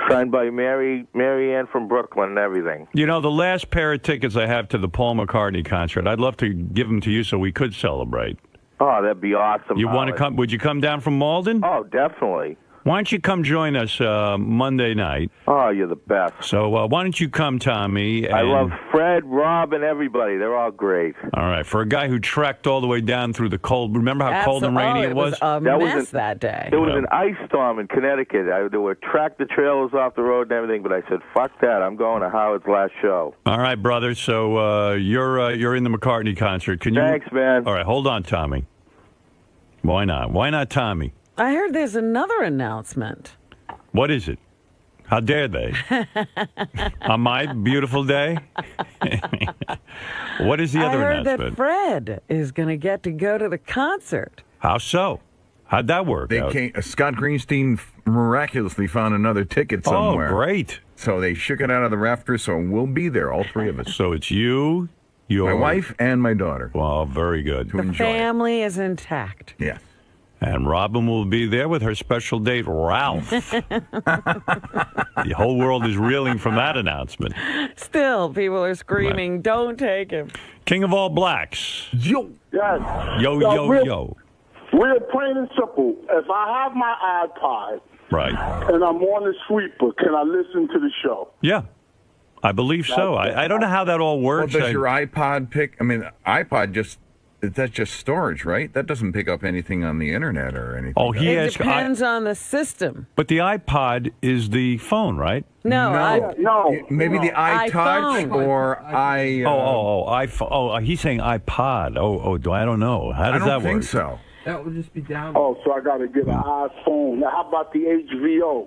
Signed by Mary Ann from Brooklyn and everything. The last pair of tickets I have to the Paul McCartney concert, I'd love to give them to you so we could celebrate. Oh, that'd be awesome. You want to come? Would you come down from Malden? Oh, definitely. Why don't you come join us Monday night? Oh, you're the best. So why don't you come, Tommy? I love Fred, Rob, and everybody. They're all great. All right. For a guy who trekked all the way down through the cold, remember how cold and rainy it was? It was a mess that day. It was an ice storm in Connecticut. There were tractor trailers off the road and everything, but I said, fuck that. I'm going to Howard's last show. All right, brother. So you're in the McCartney concert. Thanks, man. All right. Hold on, Tommy. Why not? Why not Tommy? I heard there's another announcement. What is it? How dare they? On my beautiful day? What is the other announcement? I heard that Fred is going to get to go to the concert. How so? How'd that work out? Scott Greenstein miraculously found another ticket somewhere. Oh, great. So they shook it out of the rafters, so we'll be there, all three of us. So it's you, my wife, and my daughter. Well, very good. The family is intact. Yes. And Robin will be there with her special date, Ralph. The whole world is reeling from that announcement. Still, people are screaming, don't take him. King of all blacks. Yo. Yes. Yo, yo, yo. Real plain and simple. If I have my iPod and I'm on the sweeper, can I listen to the show? Yeah. I believe so. I don't know how that all works. Well, does your iPod pick? I mean, iPod that's just storage, right? That doesn't pick up anything on the internet or anything. Oh, it depends on the system. But the iPod is the phone, right? No. Maybe the iTouch or iPhone. Oh, he's saying iPod. I don't know. How does that work? I don't think so. That would just be down. Oh, so I got to get an iPhone. Now, how about the HVO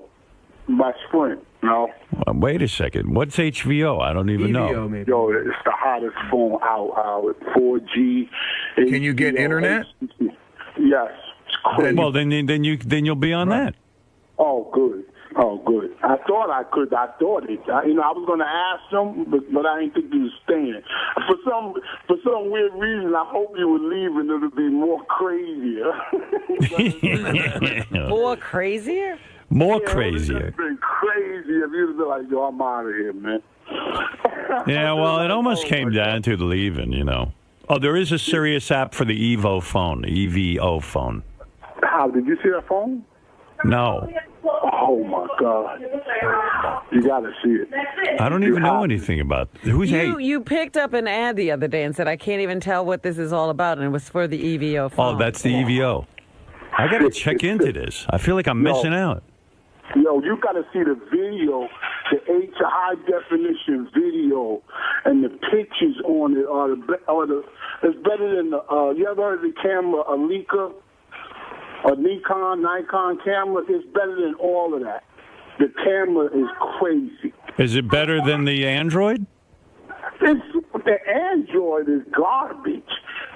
by Sprint? No. Wait a second. What's HVO? I don't even know. Maybe. Yo, it's the hottest phone out with 4G. Can you get internet? Yes. Well, then you'll be on that. Oh, good. I thought I could. I was going to ask them, but I didn't think you was staying. For some weird reason, I hope you were leaving. It'll be more crazier. More crazier? More crazier. It's been crazy if you'd been like, yo, I'm out of here, man. Yeah, well, it almost came down to the leaving, Oh, there is a Sirius app for the EVO phone, the EVO phone. How, did you see that phone? No. Oh my God! You got to see it. I don't even know anything about who's You picked up an ad the other day and said, I can't even tell what this is all about, and it was for the EVO phone. Oh, that's the EVO. I got to check into this. I feel like I'm missing out. Yo, you got to see the video, the high definition video, and the pictures on it it's better than the. You ever heard of the camera, a Nikon camera? It's better than all of that. The camera is crazy. Is it better than the Android? The Android is garbage.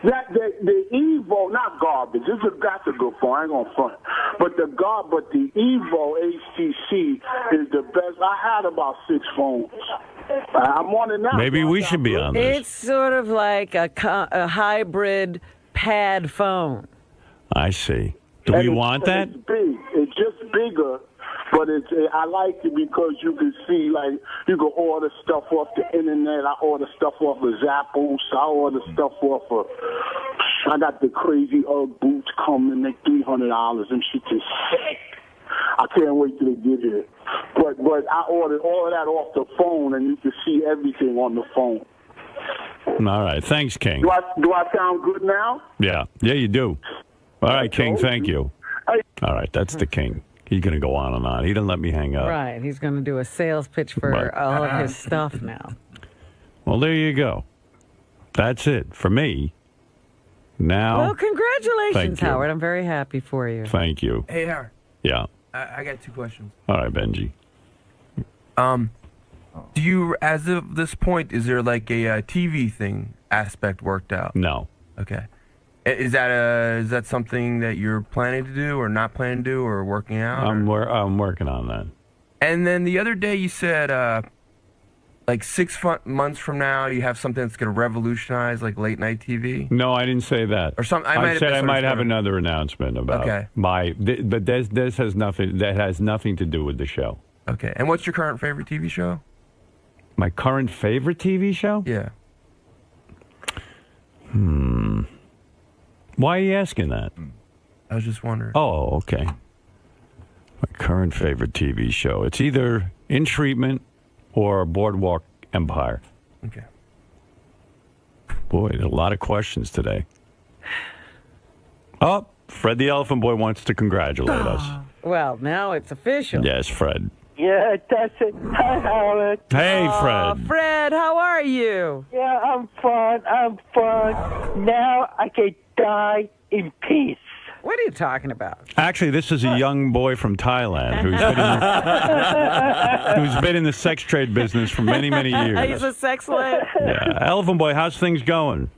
The Evo, not garbage. That's a good phone. I ain't gonna front. But the Evo HTC is the best. I had about 6 phones. I'm on it now. Maybe we should be on this. It's sort of like a hybrid pad phone. I see. Do we want that? It's big. It's just bigger. But I like it because you can see, like, you can order stuff off the internet. I order stuff off of Zappos. I order stuff off of, I got the crazy Ugg boots coming. They're $300 and shit is sick. I can't wait till they get here. But I ordered all of that off the phone, and you can see everything on the phone. All right. Thanks, King. Do I sound good now? Yeah. Yeah, you do. All right, King, thank you. All right, that's the King. He's going to go on and on. He didn't let me hang up. Right. He's going to do a sales pitch for all of his stuff now. Well, there you go. That's it for me. Now. Well, congratulations, Thank you. Howard. I'm very happy for you. Thank you. Hey, Howard. Yeah. I got 2 questions. All right, Benji. Do you, as of this point, is there like a TV thing aspect worked out? No. Okay. Is that something that you're planning to do or not planning to do or working out? I'm working on that. And then the other day you said like 6 months from now you have something that's going to revolutionize like late night TV? No, I didn't say that. Or something. I said I might have another announcement about but this has nothing. That has nothing to do with the show. Okay. And what's your current favorite TV show? My current favorite TV show? Yeah. Why are you asking that? I was just wondering. Oh, okay. My current favorite TV show. It's either In Treatment or Boardwalk Empire. Okay. Boy, there's a lot of questions today. Oh, Fred the Elephant Boy wants to congratulate us. Well, now it's official. Yes, Fred. Yeah, that's it. Hi, Howard. Hey, Fred. Fred, how are you? Yeah, I'm fine. Now I can die in peace. What are you talking about? Actually, this is a young boy from Thailand who's been in the sex trade business for many, many years. He's a sex slave? Yeah. Elephant Boy, how's things going?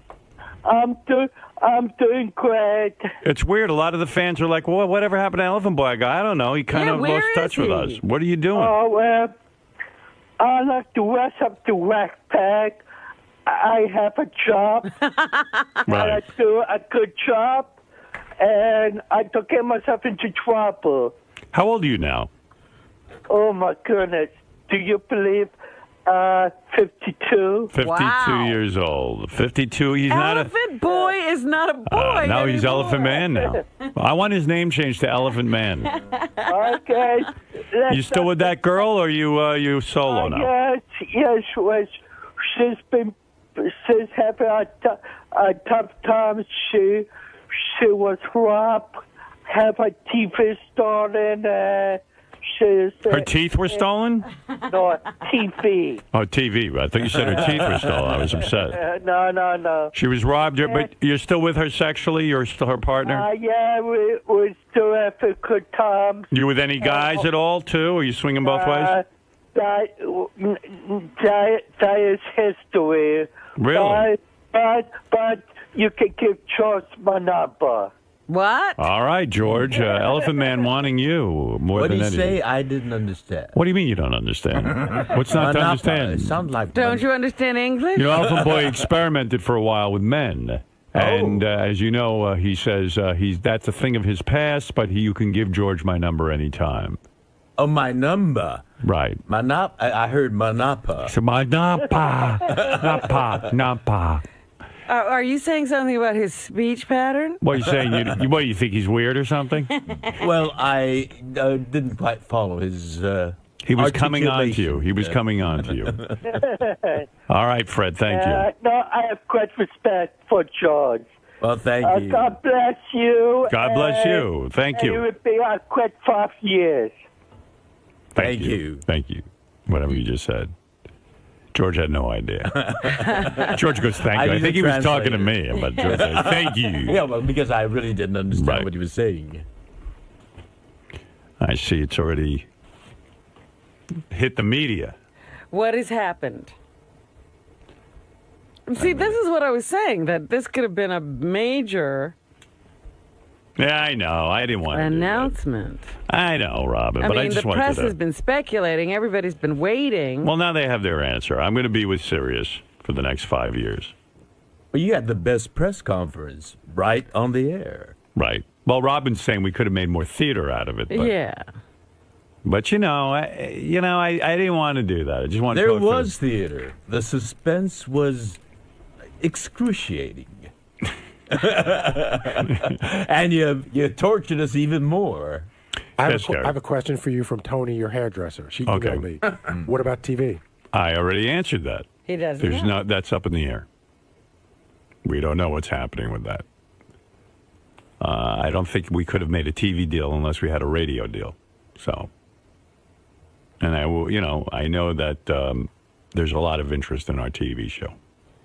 I'm doing great. It's weird. A lot of the fans are like, well, whatever happened to Elephant Boy? I go, I don't know. He kind of lost touch with us. What are you doing? Oh, well, I like to dress up the backpack. I have a job. Right. I do a good job, and I don't get myself into trouble. How old are you now? Oh, my goodness. Do you believe 52? 52 years old. 52. He's Elephant Boy is not a boy. No, he's anymore. Elephant Man now. I want his name changed to Elephant Man. Okay. You still with that girl, or you solo now? Yes. She's having a tough time. She was robbed, have her teeth stolen. Her teeth were stolen? No, TV. Oh, TV. I thought you said her teeth were stolen. I was upset. No. She was robbed, but you're still with her sexually? You're still her partner? Yeah, we still have a good time. You with any guys at all, too? Are you swinging both ways? That is history. Really? But you can give George my number. What? All right, George. Elephant Man wanting you more What than did he anything. say? I didn't understand. What do you mean you don't understand? What's not to understand? It sounds like Don't you understand English? You know, Elephant Boy experimented for a while with men. And as you know, he says that's a thing of his past, but you can give George my number anytime. Oh, my number. Right. I heard Manapa. So my napa. Are you saying something about his speech pattern? What are you saying? What, you think he's weird or something? Well, I didn't quite follow his. He was coming on to you. He was coming on to you. All right, Fred. Thank you. No, I have great respect for George. Well, thank you. God bless you. God bless you. Thank you. It would be a quick 5 years. Thank you. Thank you. Whatever you just said. George had no idea. George goes, thank you. I think he was talking to me, but George said, thank you. Yeah, well, because I really didn't understand what he was saying. I see it's already hit the media. What has happened? See, this is what I was saying, that this could have been a major Yeah, I know. I didn't want to announcement. do that. I know, Robin, but I just the wanted press to. has been speculating. Everybody's been waiting. Well, now they have their answer. I'm going to be with Sirius for the next 5 years. Well, you had the best press conference right on the air. Right. Well, Robin's saying we could have made more theater out of it. But, yeah. But I didn't want to do that. I just wanted. There was theater. The suspense was excruciating. And you tortured us even more. I have a question for you from Tony, your hairdresser. She emailed me. What about TV? I already answered that. He doesn't. That's up in the air. We don't know what's happening with that. I don't think we could have made a TV deal unless we had a radio deal. So, and I know that there's a lot of interest in our TV show.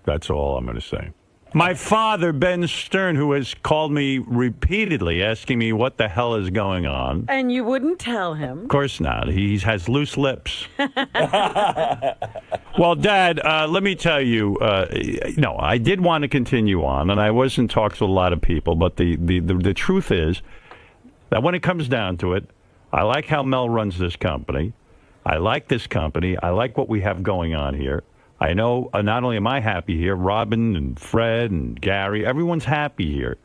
That's all I'm going to say. My father, Ben Stern, who has called me repeatedly asking me what the hell is going on. And you wouldn't tell him. Of course not. He has loose lips. Well, Dad, let me tell you, no, I did want to continue on, and I was in talks with a lot of people, but the truth is that when it comes down to it, I like how Mel runs this company. I like this company. I like what we have going on here. I know not only am I happy here, Robin and Fred and Gary, everyone's happy here.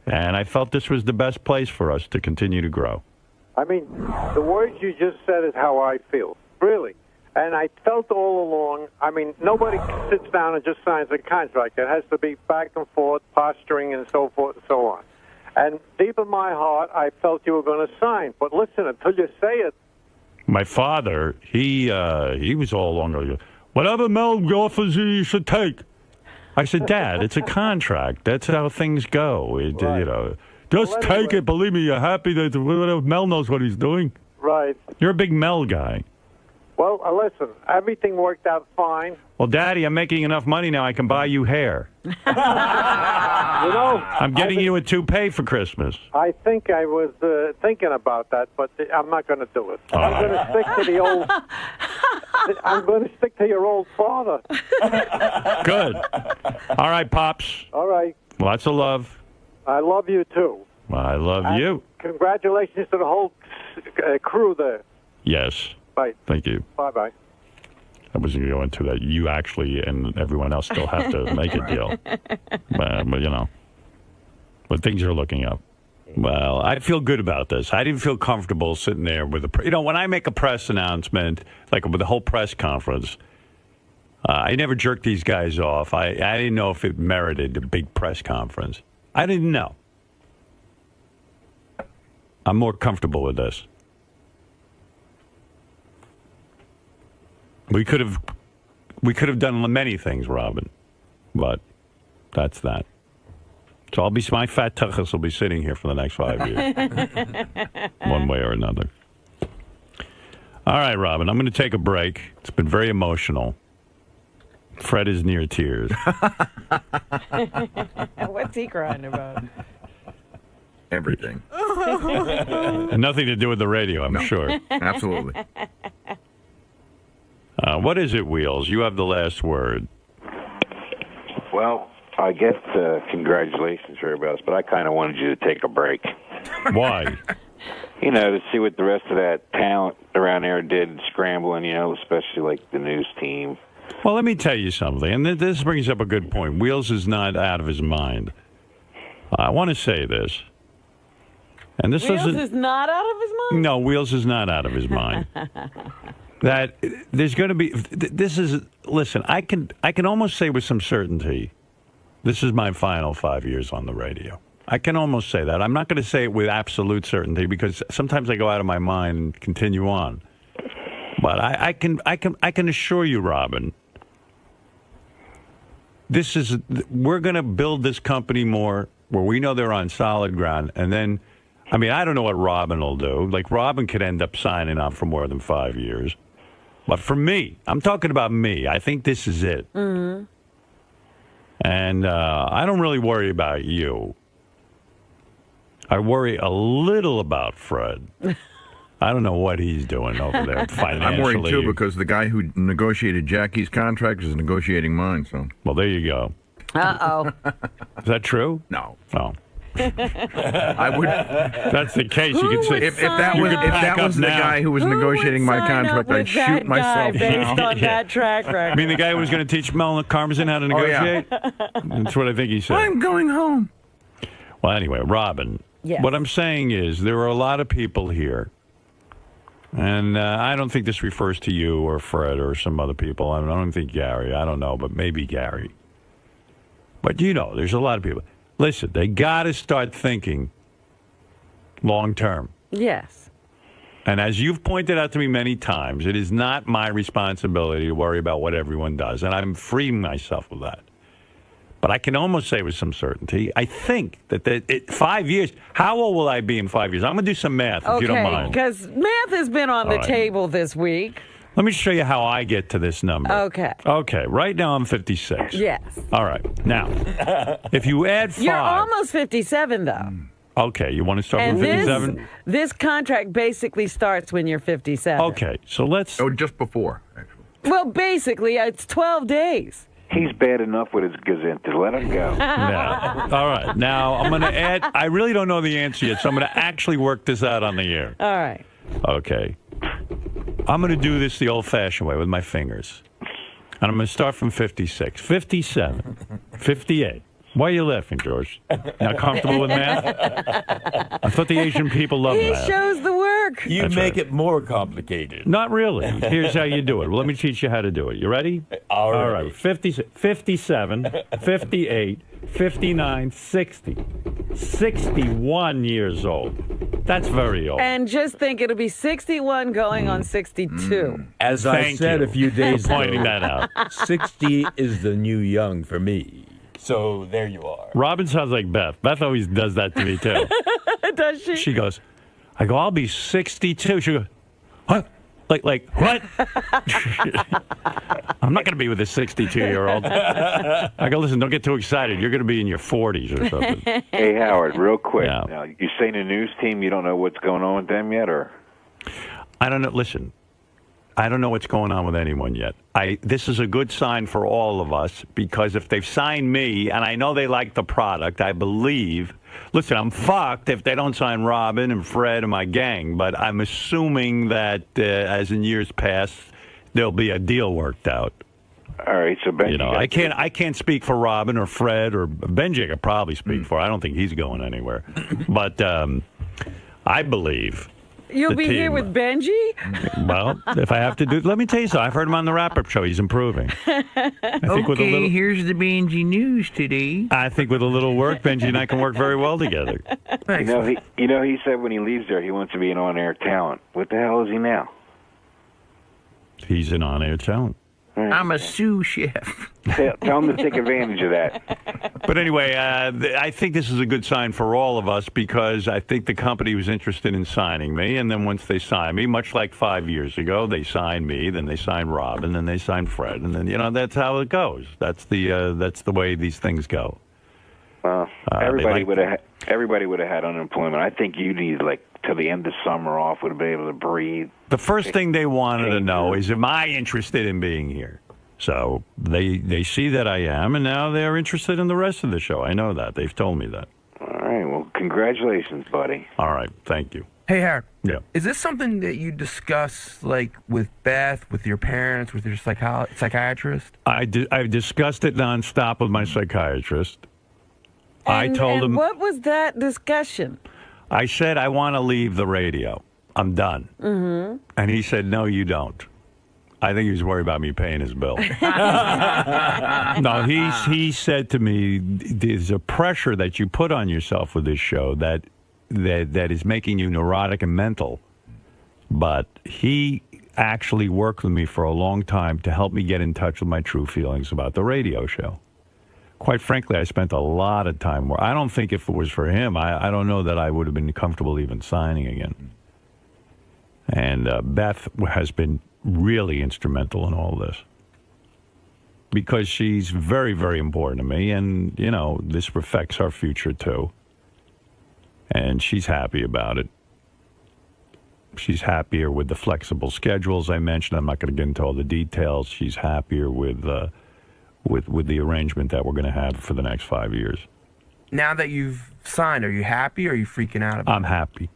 And I felt this was the best place for us to continue to grow. I mean, the words you just said is how I feel, really. And I felt all along, I mean, nobody sits down and just signs a contract. It has to be back and forth, posturing and so forth and so on. And deep in my heart, I felt you were going to sign. But listen, until you say it. My father, he was all along. Whatever Mel offers you should take. I said, Dad, it's a contract. That's how things go. Just take it. Believe me, you're happy that Mel knows what he's doing. Right. You're a big Mel guy. Well, listen, everything worked out fine. Well, Daddy, I'm making enough money now I can buy you hair. I'm getting you a toupee for Christmas. I think I was thinking about that, but I'm not going to do it. I'm going to stick to the old. I'm going to stick to your old father. Good. All right, Pops. All right. Lots of love. I love you, too. I love you. Congratulations to the whole crew there. Yes. Bye. Thank you. Bye-bye. I wasn't going to go into that. You actually and everyone else still have to make a deal. But things are looking up. Well, I feel good about this. I didn't feel comfortable sitting there with when I make a press announcement, like with the whole press conference, I never jerk these guys off. I didn't know if it merited a big press conference. I didn't know. I'm more comfortable with this. We could have done many things, Robin, but that's that. So my fat tuchus will be sitting here for the next 5 years, one way or another. All right, Robin, I'm going to take a break. It's been very emotional. Fred is near tears. What's he crying about? Everything. And nothing to do with the radio, I'm sure. Absolutely. What is it, Wheels? You have the last word. Well, I guess congratulations for everybody else, but I kind of wanted you to take a break. Why? To see what the rest of that talent around there did scrambling, especially like the news team. Well, let me tell you something, and this brings up a good point. Wheels is not out of his mind. I want to say this. And this Wheels is not out of his mind? No, Wheels is not out of his mind. That there's going to be listen, I can almost say with some certainty This is my final 5 years on the radio. I can almost say that. I'm not going to say it with absolute certainty because sometimes I go out of my mind and continue on. But I can assure you, Robin, we're going to build this company more where we know they're on solid ground. And then, I mean, I don't know what Robin will do. Like, Robin could end up signing on for more than 5 years. But for me, I'm talking about me. I think this is it. Mm-hmm. And I don't really worry about you. I worry a little about Fred. I don't know what he's doing over there financially. I'm worried, too, because the guy who negotiated Jackie's contract is negotiating mine. So, well, there you go. Uh-oh. Is that true? No. Oh. I would. That's the case. You could say if that was the guy who was negotiating my contract, I'd shoot myself based on that track record. I mean, the guy who was going to teach Mel Karmazin how to negotiate? Oh, yeah. That's what I think he said. I'm going home. Well, anyway, Robin, what I'm saying is there are a lot of people here, and I don't think this refers to you or Fred or some other people. I don't think Gary. I don't know, but maybe Gary. But, you know, there's a lot of people. Listen, they got to start thinking long term. Yes. And as you've pointed out to me many times, it is not my responsibility to worry about what everyone does, and I'm freeing myself of that. But I can almost say with some certainty, I think that 5 years, how old will I be in 5 years? I'm going to do some math, if you don't mind. Okay, because math has been on the table this week. Let me show you how I get to this number. Okay. Okay, right now I'm 56. Yes. All right. Now, if you add 5... You're almost 57, though. Okay, you want to start with 57? This contract basically starts when you're 57. Okay, so let's... Oh, just before, actually. Well, basically, it's 12 days. He's bad enough with his gazintas. Let him go. Yeah. All right. Now, I'm going to add... I really don't know the answer yet, so I'm going to actually work this out on the air. All right. Okay. I'm going to do this the old-fashioned way with my fingers. And I'm going to start from 56, 57, 58. Why are you laughing, George? Not comfortable with math? I thought the Asian people love math. He shows the work. You make it more complicated. Not really. Here's how you do it. Well, let me teach you how to do it. You ready? All right. 57, 58, 59, 60. 61 years old. That's very old. And just think it'll be 61 going on 62. As I said a few days ago, pointing that out. 60 is the new young for me. So there you are. Robin sounds like Beth. Beth always does that to me, too. Does she? She goes, I go, I'll be 62. She goes, what? Like what? I'm not going to be with a 62-year-old. I go, listen, don't get too excited. You're going to be in your 40s or something. Hey, Howard, real quick. Yeah. Now, you saying the news team, you don't know what's going on with them yet, or? I don't know. Listen, I don't know what's going on with anyone yet. This is a good sign for all of us because if they've signed me, and I know they like the product, I believe. Listen, I'm fucked if they don't sign Robin and Fred and my gang, but I'm assuming that as in years past, there'll be a deal worked out. All right, so Benji, you know, I can't speak for Robin or Fred or Benji. I could probably speak for. I don't think he's going anywhere, but I believe. You'll be here with Benji? Well, if I have to do... Let me tell you something. I've heard him on the wrap-up show. He's improving. I think with a little, here's the Benji news today. I think with a little work, Benji and I can work very well together. He said when he leaves there, he wants to be an on-air talent. What the hell is he now? He's an on-air talent. I'm a sous chef. Tell him to take advantage of that. But anyway, I think this is a good sign for all of us because I think the company was interested in signing me. And then once they sign me, much like 5 years ago, they signed me, then they signed Robin, then they signed Fred. And then, that's how it goes. That's the way these things go. Well, everybody would have had unemployment. I think you need, till the end of summer off, would have been able to breathe. The first thing they wanted to know is, am I interested in being here? So they see that I am, and now they're interested in the rest of the show. I know that. They've told me that. All right. Well, congratulations, buddy. All right. Thank you. Hey, Howard. Yeah. Is this something that you discuss, with Beth, with your parents, with your psychiatrist? I've discussed it nonstop with my psychiatrist. I And told him. What was that discussion? I said, I want to leave the radio. I'm done. Mm-hmm. And he said, no, you don't. I think he was worried about me paying his bill. No, he said to me, there's a pressure that you put on yourself with this show that is making you neurotic and mental. But he actually worked with me for a long time to help me get in touch with my true feelings about the radio show. Quite frankly, I spent a lot of time where I don't think if it was for him, I don't know that I would have been comfortable even signing again. And Beth has been really instrumental in all this because she's very, very important to me. And, you know, this affects our future, too. And she's happy about it. She's happier with the flexible schedules I mentioned. I'm not going to get into all the details. She's happier with the arrangement that we're going to have for the next 5 years. Now that you've signed, are you happy or are you freaking out about it? I'm happy.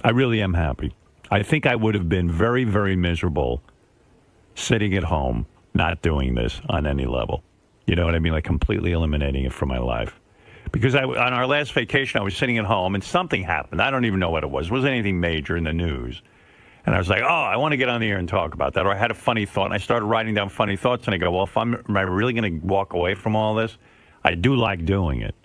I really am happy. I think I would have been very, very miserable sitting at home, not doing this on any level. You know what I mean? Like completely eliminating it from my life. Because on our last vacation, I was sitting at home and something happened. I don't even know what it was. It wasn't anything major in the news. And I was like, oh, I want to get on the air and talk about that. Or I had a funny thought, and I started writing down funny thoughts. And I go, well, am I really going to walk away from all this? I do like doing it.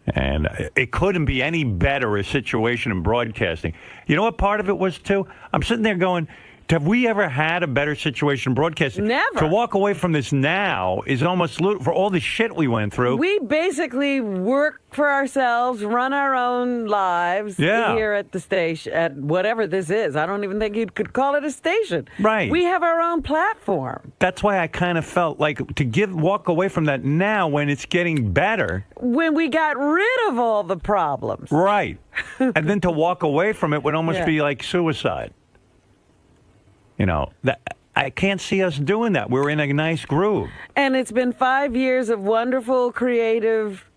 And it couldn't be any better a situation in broadcasting. You know what part of it was, too? I'm sitting there going, have we ever had a better situation in broadcasting? Never. To walk away from this now is almost for all the shit we went through. We basically work for ourselves, run our own lives here at the station, at whatever this is. I don't even think you could call it a station. Right. We have our own platform. That's why I kind of felt like to walk away from that now when it's getting better. When we got rid of all the problems. Right. And then to walk away from it would almost be like suicide. You know, I can't see us doing that. We're in a nice groove. And it's been 5 years of wonderful, creative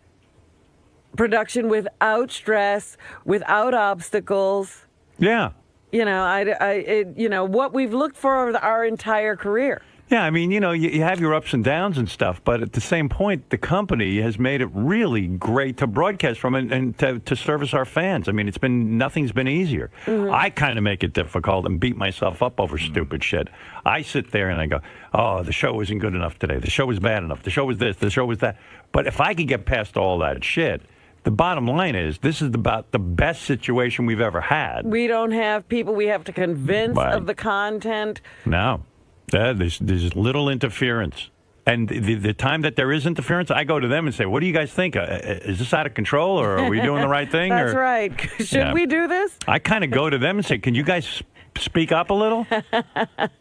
production without stress, without obstacles. Yeah. You know, what we've looked for our entire career. Yeah, I mean, you know, you have your ups and downs and stuff, but at the same point, the company has made it really great to broadcast from and to service our fans. I mean, nothing's been easier. Mm-hmm. I kind of make it difficult and beat myself up over stupid shit. I sit there and I go, oh, the show isn't good enough today. The show was bad enough. The show was this. The show was that. But if I could get past all that shit, the bottom line is this is about the best situation we've ever had. We don't have people we have to convince of the content. No. There's little interference. And the time that there is interference, I go to them and say, what do you guys think? Is this out of control, or are we doing the right thing? That's right. Should we do this? I kind of go to them and say, can you guys speak up a little?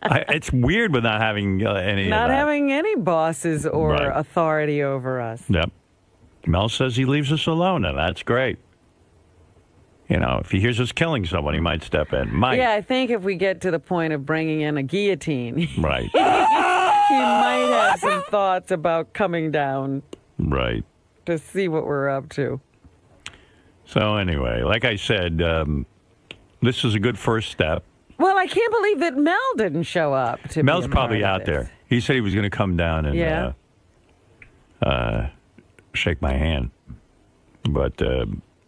It's weird without having any Not of that. having any bosses or authority over us. Yep. Mel says he leaves us alone, and that's great. You know, if he hears us killing someone, he might step in. Yeah, I think if we get to the point of bringing in a guillotine, right, he might have some thoughts about coming down. Right. To see what we're up to. So anyway, like I said, this is a good first step. Well, I can't believe that Mel didn't show up. Mel's probably out there. He said he was going to come down and shake my hand. But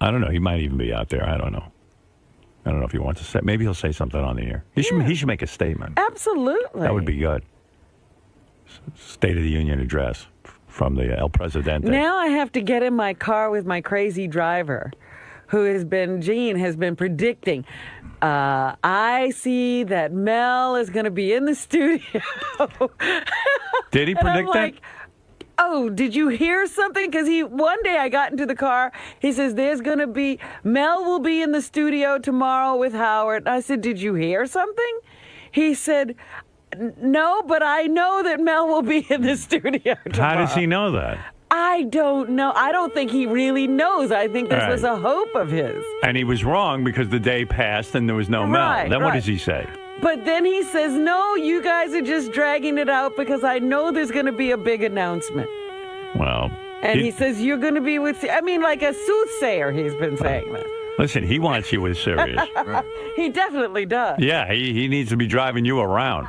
I don't know. He might even be out there. I don't know. I don't know if he wants to say. Maybe he'll say something on the air. He should make a statement. Absolutely. That would be good. State of the Union address from the El Presidente. Now I have to get in my car with my crazy driver, Gene has been predicting. I see that Mel is going to be in the studio. Did he predict that? Oh, did you hear something? Because one day I got into the car. He says, Mel will be in the studio tomorrow with Howard. I said, did you hear something? He said, no, but I know that Mel will be in the studio tomorrow. How does he know that? I don't know. I don't think he really knows. I think this was a hope of his. And he was wrong because the day passed and there was no Mel. Then what does he say? But then he says, no, you guys are just dragging it out because I know there's going to be a big announcement. Well. And he says, you're going to be with, like a soothsayer, he's been saying that. Listen, he wants you with Sirius. He definitely does. Yeah, he needs to be driving you around.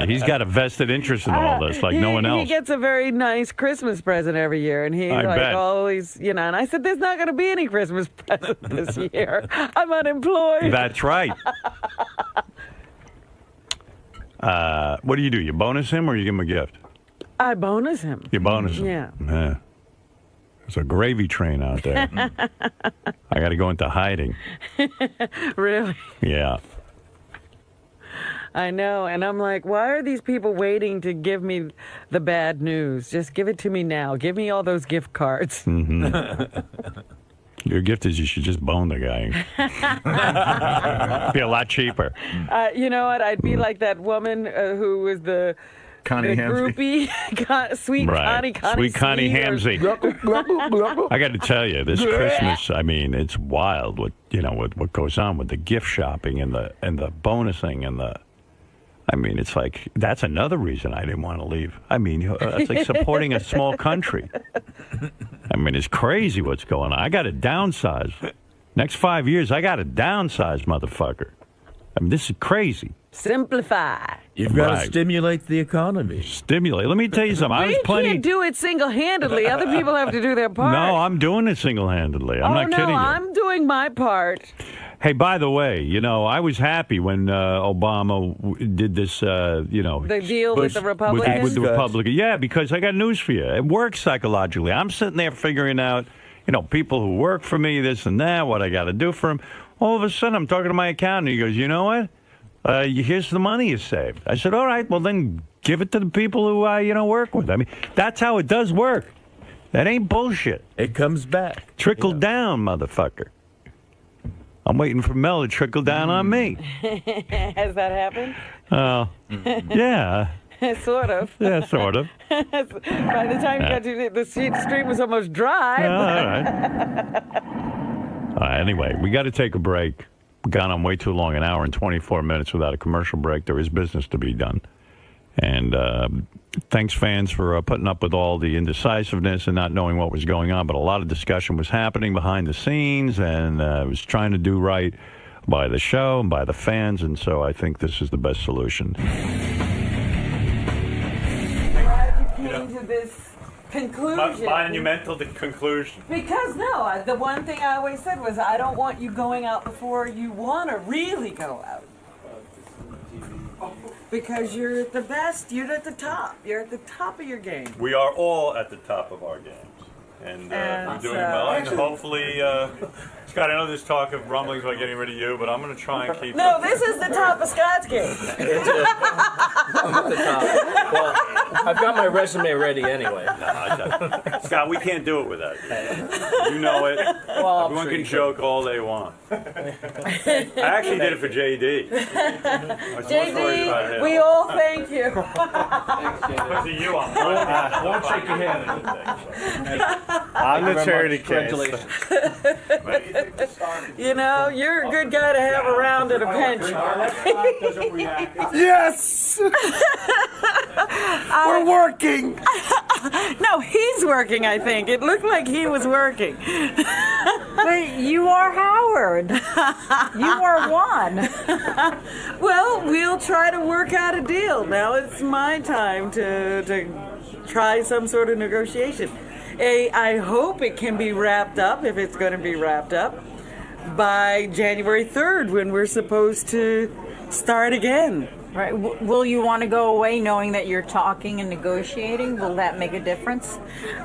He's got a vested interest in all this, like no one else. He gets a very nice Christmas present every year, and he's always, and I said, there's not going to be any Christmas present this year. I'm unemployed. That's right. What do? You bonus him or you give him a gift? I bonus him. You bonus him? Yeah. There's a gravy train out there. I got to go into hiding. Really? Yeah. I know, and I'm like, why are these people waiting to give me the bad news? Just give it to me now. Give me all those gift cards. Mm-hmm. Your gift is you should just bone the guy. Be a lot cheaper. You know what? I'd be like that woman who was the groupie, sweet right. Connie. Sweet Connie Hamsey. I got to tell you, this Christmas, I mean, it's wild what goes on with the gift shopping and the bonusing and the. I mean, it's like, that's another reason I didn't want to leave. I mean, it's like supporting a small country. I mean, it's crazy what's going on. I got to downsize. Next 5 years, I got to downsize, motherfucker. I mean, this is crazy. Simplify. You've got to stimulate the economy. Stimulate. Let me tell you something. We can't do it single-handedly. Other people have to do their part. No, I'm doing it single-handedly. I'm not kidding you. I'm doing my part. Hey, by the way, I was happy when Obama did this, The deal with the Republicans? With the Republicans. Yeah, because I got news for you. It works psychologically. I'm sitting there figuring out, people who work for me, this and that, what I got to do for them. All of a sudden, I'm talking to my accountant. He goes, you know what? Here's the money you saved. I said, all right, well, then give it to the people who, work with. I mean, that's how it does work. That ain't bullshit. It comes back. Trickle down, motherfucker. I'm waiting for Mel to trickle down on me. Has that happened? Yeah. Sort of. Yeah, sort of. By the time you got to the stream was almost dry. All right. Anyway, we got to take a break. We've gone on way too long, an hour and 24 minutes without a commercial break. There is business to be done. And thanks, fans, for putting up with all the indecisiveness and not knowing what was going on. But a lot of discussion was happening behind the scenes, and I was trying to do right by the show and by the fans. And so I think this is the best solution. Glad you came to this conclusion. Monumental conclusion. Because, the one thing I always said was I don't want you going out before you want to really go out. Because you're the best. You're at the top. You're at the top of your game. We are all at the top of our games. And we're doing well. And hopefully, Scott, I know there's talk of rumblings about getting rid of you, but I'm going to try and keep No, this is the top of Scott's game. I'm at the top. Well, I've got my resume ready anyway. Scott, we can't do it without you. You know it. Well, everyone can joke all they want. I actually did it for JD. JD, we all thank you. Because of you, I won't shake your hand. I'm the charity case. You're a good guy to have around at a pinch. Yes! We're working! No, he's working, I think. It looked like he was working. But you are Howard. You are one. Well, we'll try to work out a deal. Now it's my time to try some sort of negotiation. I hope it can be wrapped up, if it's going to be wrapped up, by January 3rd when we're supposed to start again. Right. Will you want to go away knowing that you're talking and negotiating? Will that make a difference?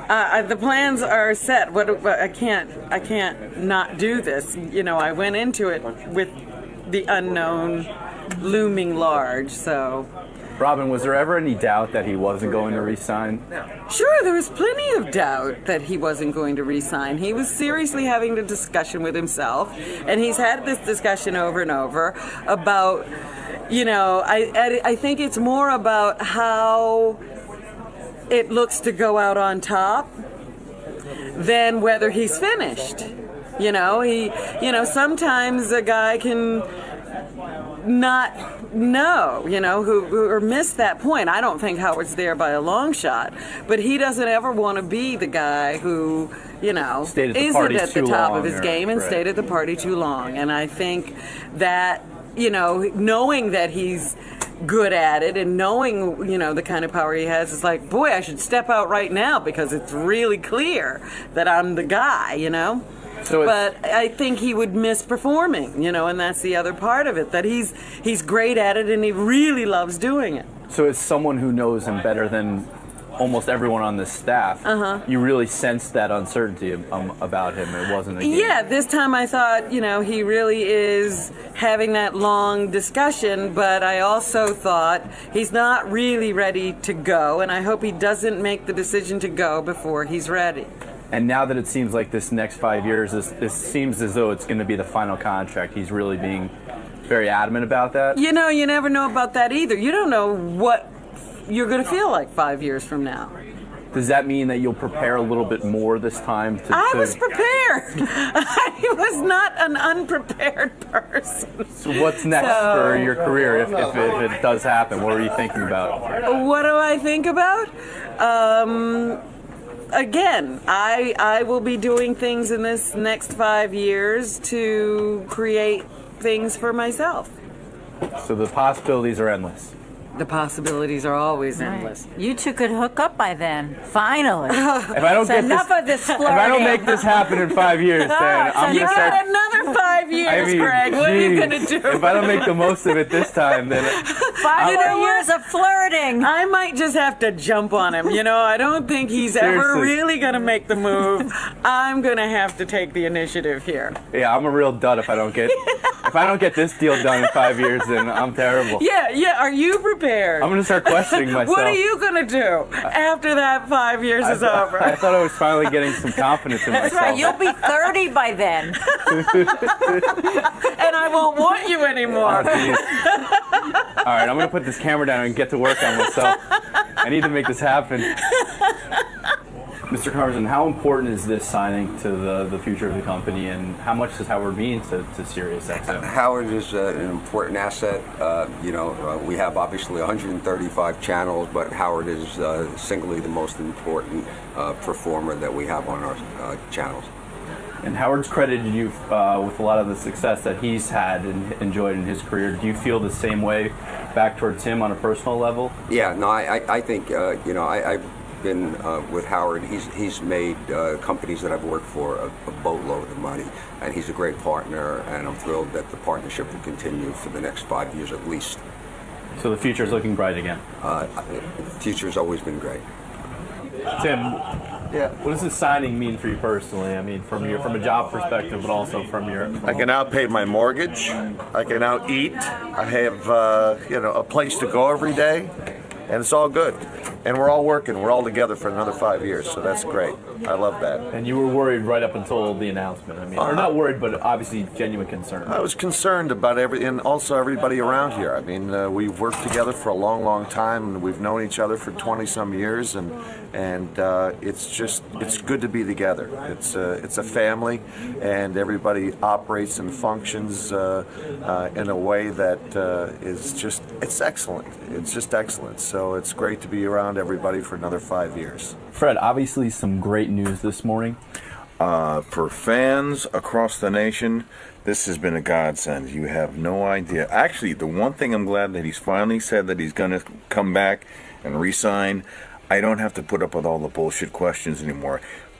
The plans are set. I can't not do this. I went into it with the unknown looming large, so... Robin, was there ever any doubt that he wasn't going to re-sign? Sure, there was plenty of doubt that he wasn't going to re-sign. He was seriously having a discussion with himself, and he's had this discussion over and over about, I think it's more about how it looks to go out on top than whether he's finished. Sometimes a guy can not know, or miss that point. I don't think Howard's there by a long shot, but he doesn't ever want to be the guy who, isn't at the top of his game and stayed at the party too long. And I think that, knowing that he's good at it and knowing, the kind of power he has, is like, boy, I should step out right now because it's really clear that I'm the guy, But I think he would miss performing, and that's the other part of it, that he's great at it and he really loves doing it. So as someone who knows him better than almost everyone on this staff, you really sensed that uncertainty about him. It wasn't a game. Yeah, this time I thought, he really is having that long discussion, but I also thought he's not really ready to go, and I hope he doesn't make the decision to go before he's ready. And now that it seems like this next 5 years, this seems as though it's going to be the final contract, he's really being very adamant about that? You never know about that either. You don't know what you're going to feel like 5 years from now. Does that mean that you'll prepare a little bit more this time? I was prepared. I was not an unprepared person. So what's next for your career if it does happen? What are you thinking about? What do I think about? Again, I will be doing things in this next 5 years to create things for myself. So the possibilities are endless. The possibilities are always endless. You two could hook up by then. Finally. If I don't get enough of this flirting. If I don't make this happen in 5 years, then I'm you gonna got start. another 5 years, Greg. What are you gonna do? If I don't make the most of it this time, then 5 more years of flirting. I might just have to jump on him. I don't think he's ever Seriously. really gonna make the move. I'm gonna have to take the initiative here. Yeah, I'm a real dud if I don't get this deal done in 5 years, then I'm terrible. Yeah. Are you prepared? I'm gonna start questioning myself. What are you gonna do after that 5 years is over? I thought I was finally getting some confidence in That's myself. right. You'll be 30 by then. And I won't want you anymore. All right, I'm gonna put this camera down and get to work on myself. I need to make this happen. Mr. Carson, how important is this signing to the future of the company, and how much does Howard mean to SiriusXM? Howard is an important asset. We have obviously 135 channels, but Howard is singly the most important performer that we have on our channels. And Howard's credited you with a lot of the success that he's had and enjoyed in his career. Do you feel the same way back towards him on a personal level? Yeah, no, I think, I've been with Howard. He's made companies that I've worked for a boatload of money, and he's a great partner, and I'm thrilled that the partnership will continue for the next 5 years at least. So the future's looking bright again? The future's always been great. Tim, what does this signing mean for you personally? I mean, from a job perspective, but also from I can now pay my mortgage. I can now eat. I have a place to go every day, and it's all good. And we're all working. We're all together for another 5 years, so that's great. I love that. And you were worried right up until the announcement. I mean, or not worried, but obviously genuine concern. I was concerned about and also everybody around here. I mean, we've worked together for a long, long time, and we've known each other for 20-some years, and it's good to be together. It's a family, and everybody operates and functions in a way that it's excellent. It's just excellent. So it's great to be around everybody for another 5 years. Fred, obviously some great news this morning. For fans across the nation, this has been a godsend. You have no idea. Actually, the one thing I'm glad that he's finally said that he's going to come back and re-sign. I don't have to put up with all the bullshit questions anymore.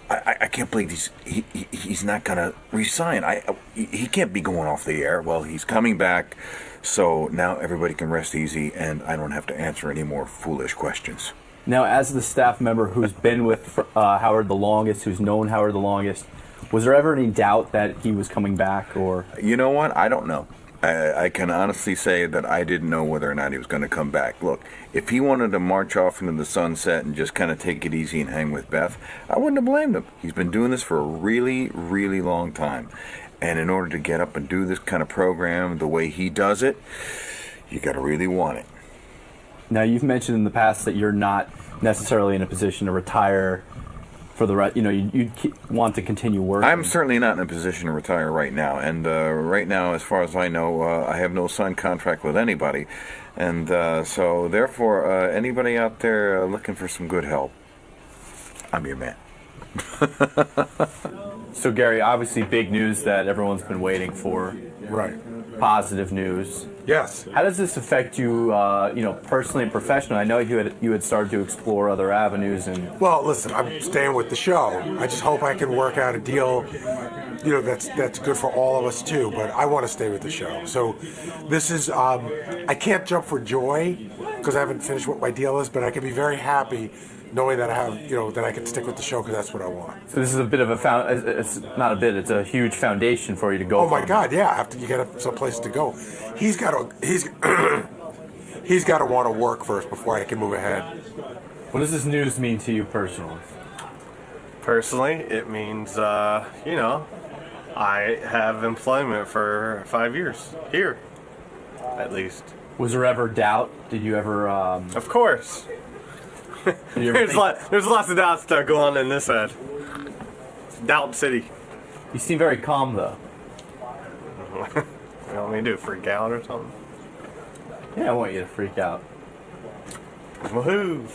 I can't believe he's not going to resign. He can't be going off the air. Well, he's coming back, so now everybody can rest easy, and I don't have to answer any more foolish questions. Now, as the staff member who's been with Howard the longest, who's known Howard the longest, was there ever any doubt that he was coming back? Or you know what? I don't know. I can honestly say that I didn't know whether or not he was going to come back. Look, if he wanted to march off into the sunset and just kind of take it easy and hang with Beth, I wouldn't have blamed him. He's been doing this for a really, really long time. And in order to get up and do this kind of program the way he does it, you got to really want it. Now, you've mentioned in the past that you're not necessarily in a position to retire for the right. You want to continue working. I'm certainly not in a position to retire right now. And right now, as far as I know, I have no signed contract with anybody. And so, therefore, anybody out there looking for some good help, I'm your man. So, Gary, obviously big news that everyone's been waiting for. Right. positive news. Yes. How does this affect you, personally and professionally? I know you had started to explore other avenues and. Well, listen, I'm staying with the show. I just hope I can work out a deal, that's good for all of us too. But I want to stay with the show. So this is, I can't jump for joy because I haven't finished what my deal is, but I can be very happy knowing that I have, that I can stick with the show because that's what I want. So this is a bit of it's not a bit, it's a huge foundation for you to go. Oh my God, yeah! After you get some place to go, he's got to want to work first before I can move ahead. What does this news mean to you personally? Personally, it means I have employment for 5 years here, at least. Was there ever doubt? Did you ever? Of course. There's lots of doubts that go on in this head. Doubt City. You seem very calm, though. You want me to freak out or something? Yeah, I want you to freak out. Woohoo!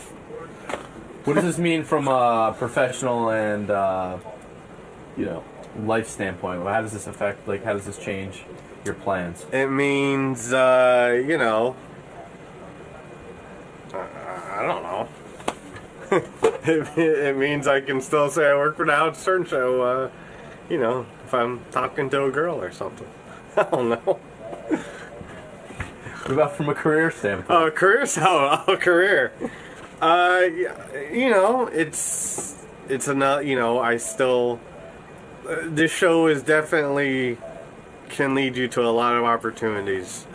What does this mean from a professional and, life standpoint? How does this affect, how does this change your plans? It means, I don't know. It means I can still say I work for the Howard Stern Show, if I'm talking to a girl or something. I don't know. What about from a career standpoint? Career? Career. It's another, I still, this show is definitely can lead you to a lot of opportunities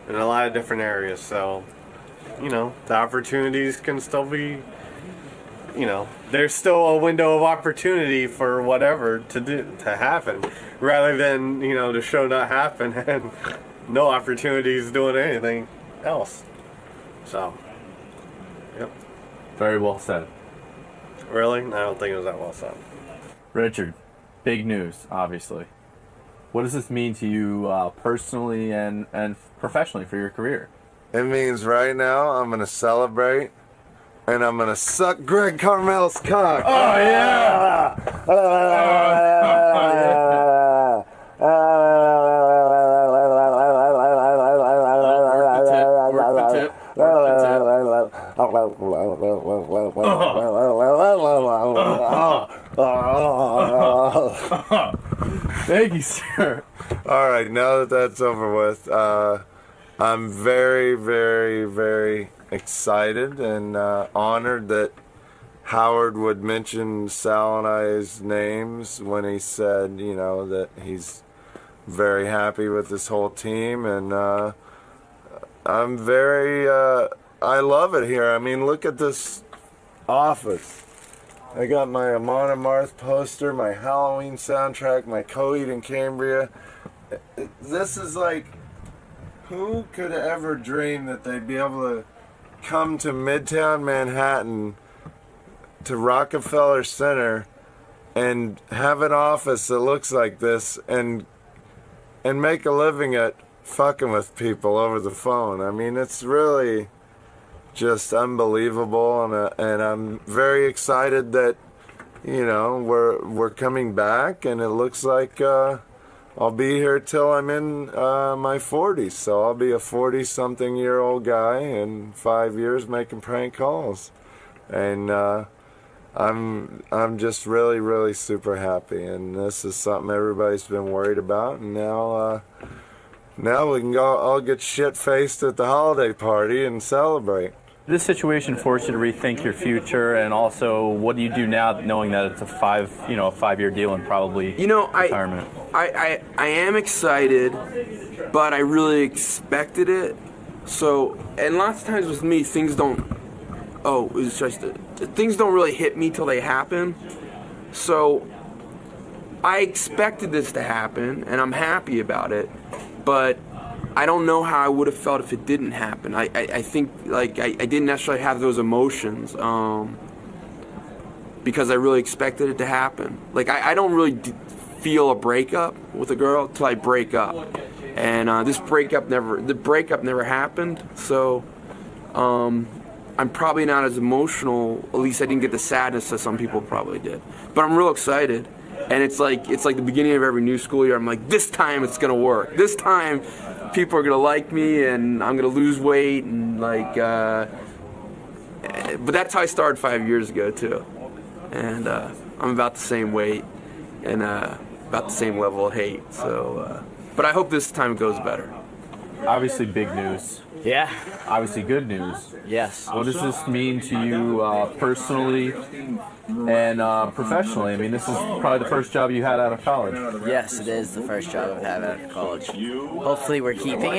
in a lot of different areas. So, the opportunities can still be, there's still a window of opportunity for whatever to happen, rather than, the show not happen and no opportunities doing anything else. So, yep. Very well said. Really? I don't think it was that well said. Richard, big news, obviously. What does this mean to you personally and professionally for your career? It means right now I'm going to celebrate and I'm going to suck Greg Carmel's cock. Oh, yeah! Thank you, sir. All right, now that that's over with, I'm very, very, very excited and honored that Howard would mention Sal and I's names when he said, that he's very happy with this whole team, and I'm very, I love it here. I mean, look at this office. I got my Amon Amarth poster, my Halloween soundtrack, my Coheed and Cambria. This is who could ever dream that they'd be able to come to Midtown Manhattan, to Rockefeller Center, and have an office that looks like this, and make a living at fucking with people over the phone. I mean, it's really just unbelievable, and I'm very excited that we're coming back, and it looks like I'll be here till I'm in my 40s, so I'll be a 40-something-year-old guy in 5 years making prank calls, and I'm just really, really super happy, and this is something everybody's been worried about, and now we can go all get shit-faced at the holiday party and celebrate. This situation forced you to rethink your future, and also what do you do now, knowing that it's a 5-year deal and probably retirement? I am excited, but I really expected it. So, and lots of times with me, things don't really hit me till they happen. So, I expected this to happen, and I'm happy about it, but I don't know how I would have felt if it didn't happen. I think I didn't necessarily have those emotions because I really expected it to happen. I don't really feel a breakup with a girl till I break up, and the breakup never happened. So I'm probably not as emotional. At least I didn't get the sadness that some people probably did. But I'm real excited, and it's like the beginning of every new school year. I'm like, this time it's gonna work. This time people are gonna like me, and I'm gonna lose weight, and like. But that's how I started 5 years ago too, and I'm about the same weight, and about the same level of hate. So, but I hope this time it goes better. Obviously, big news. Yeah. Obviously, good news. Yes. What does this mean to you personally and professionally? I mean, this is probably the first job you had out of college. Yes, it is the first job I've had out of college. Hopefully, we're keeping it.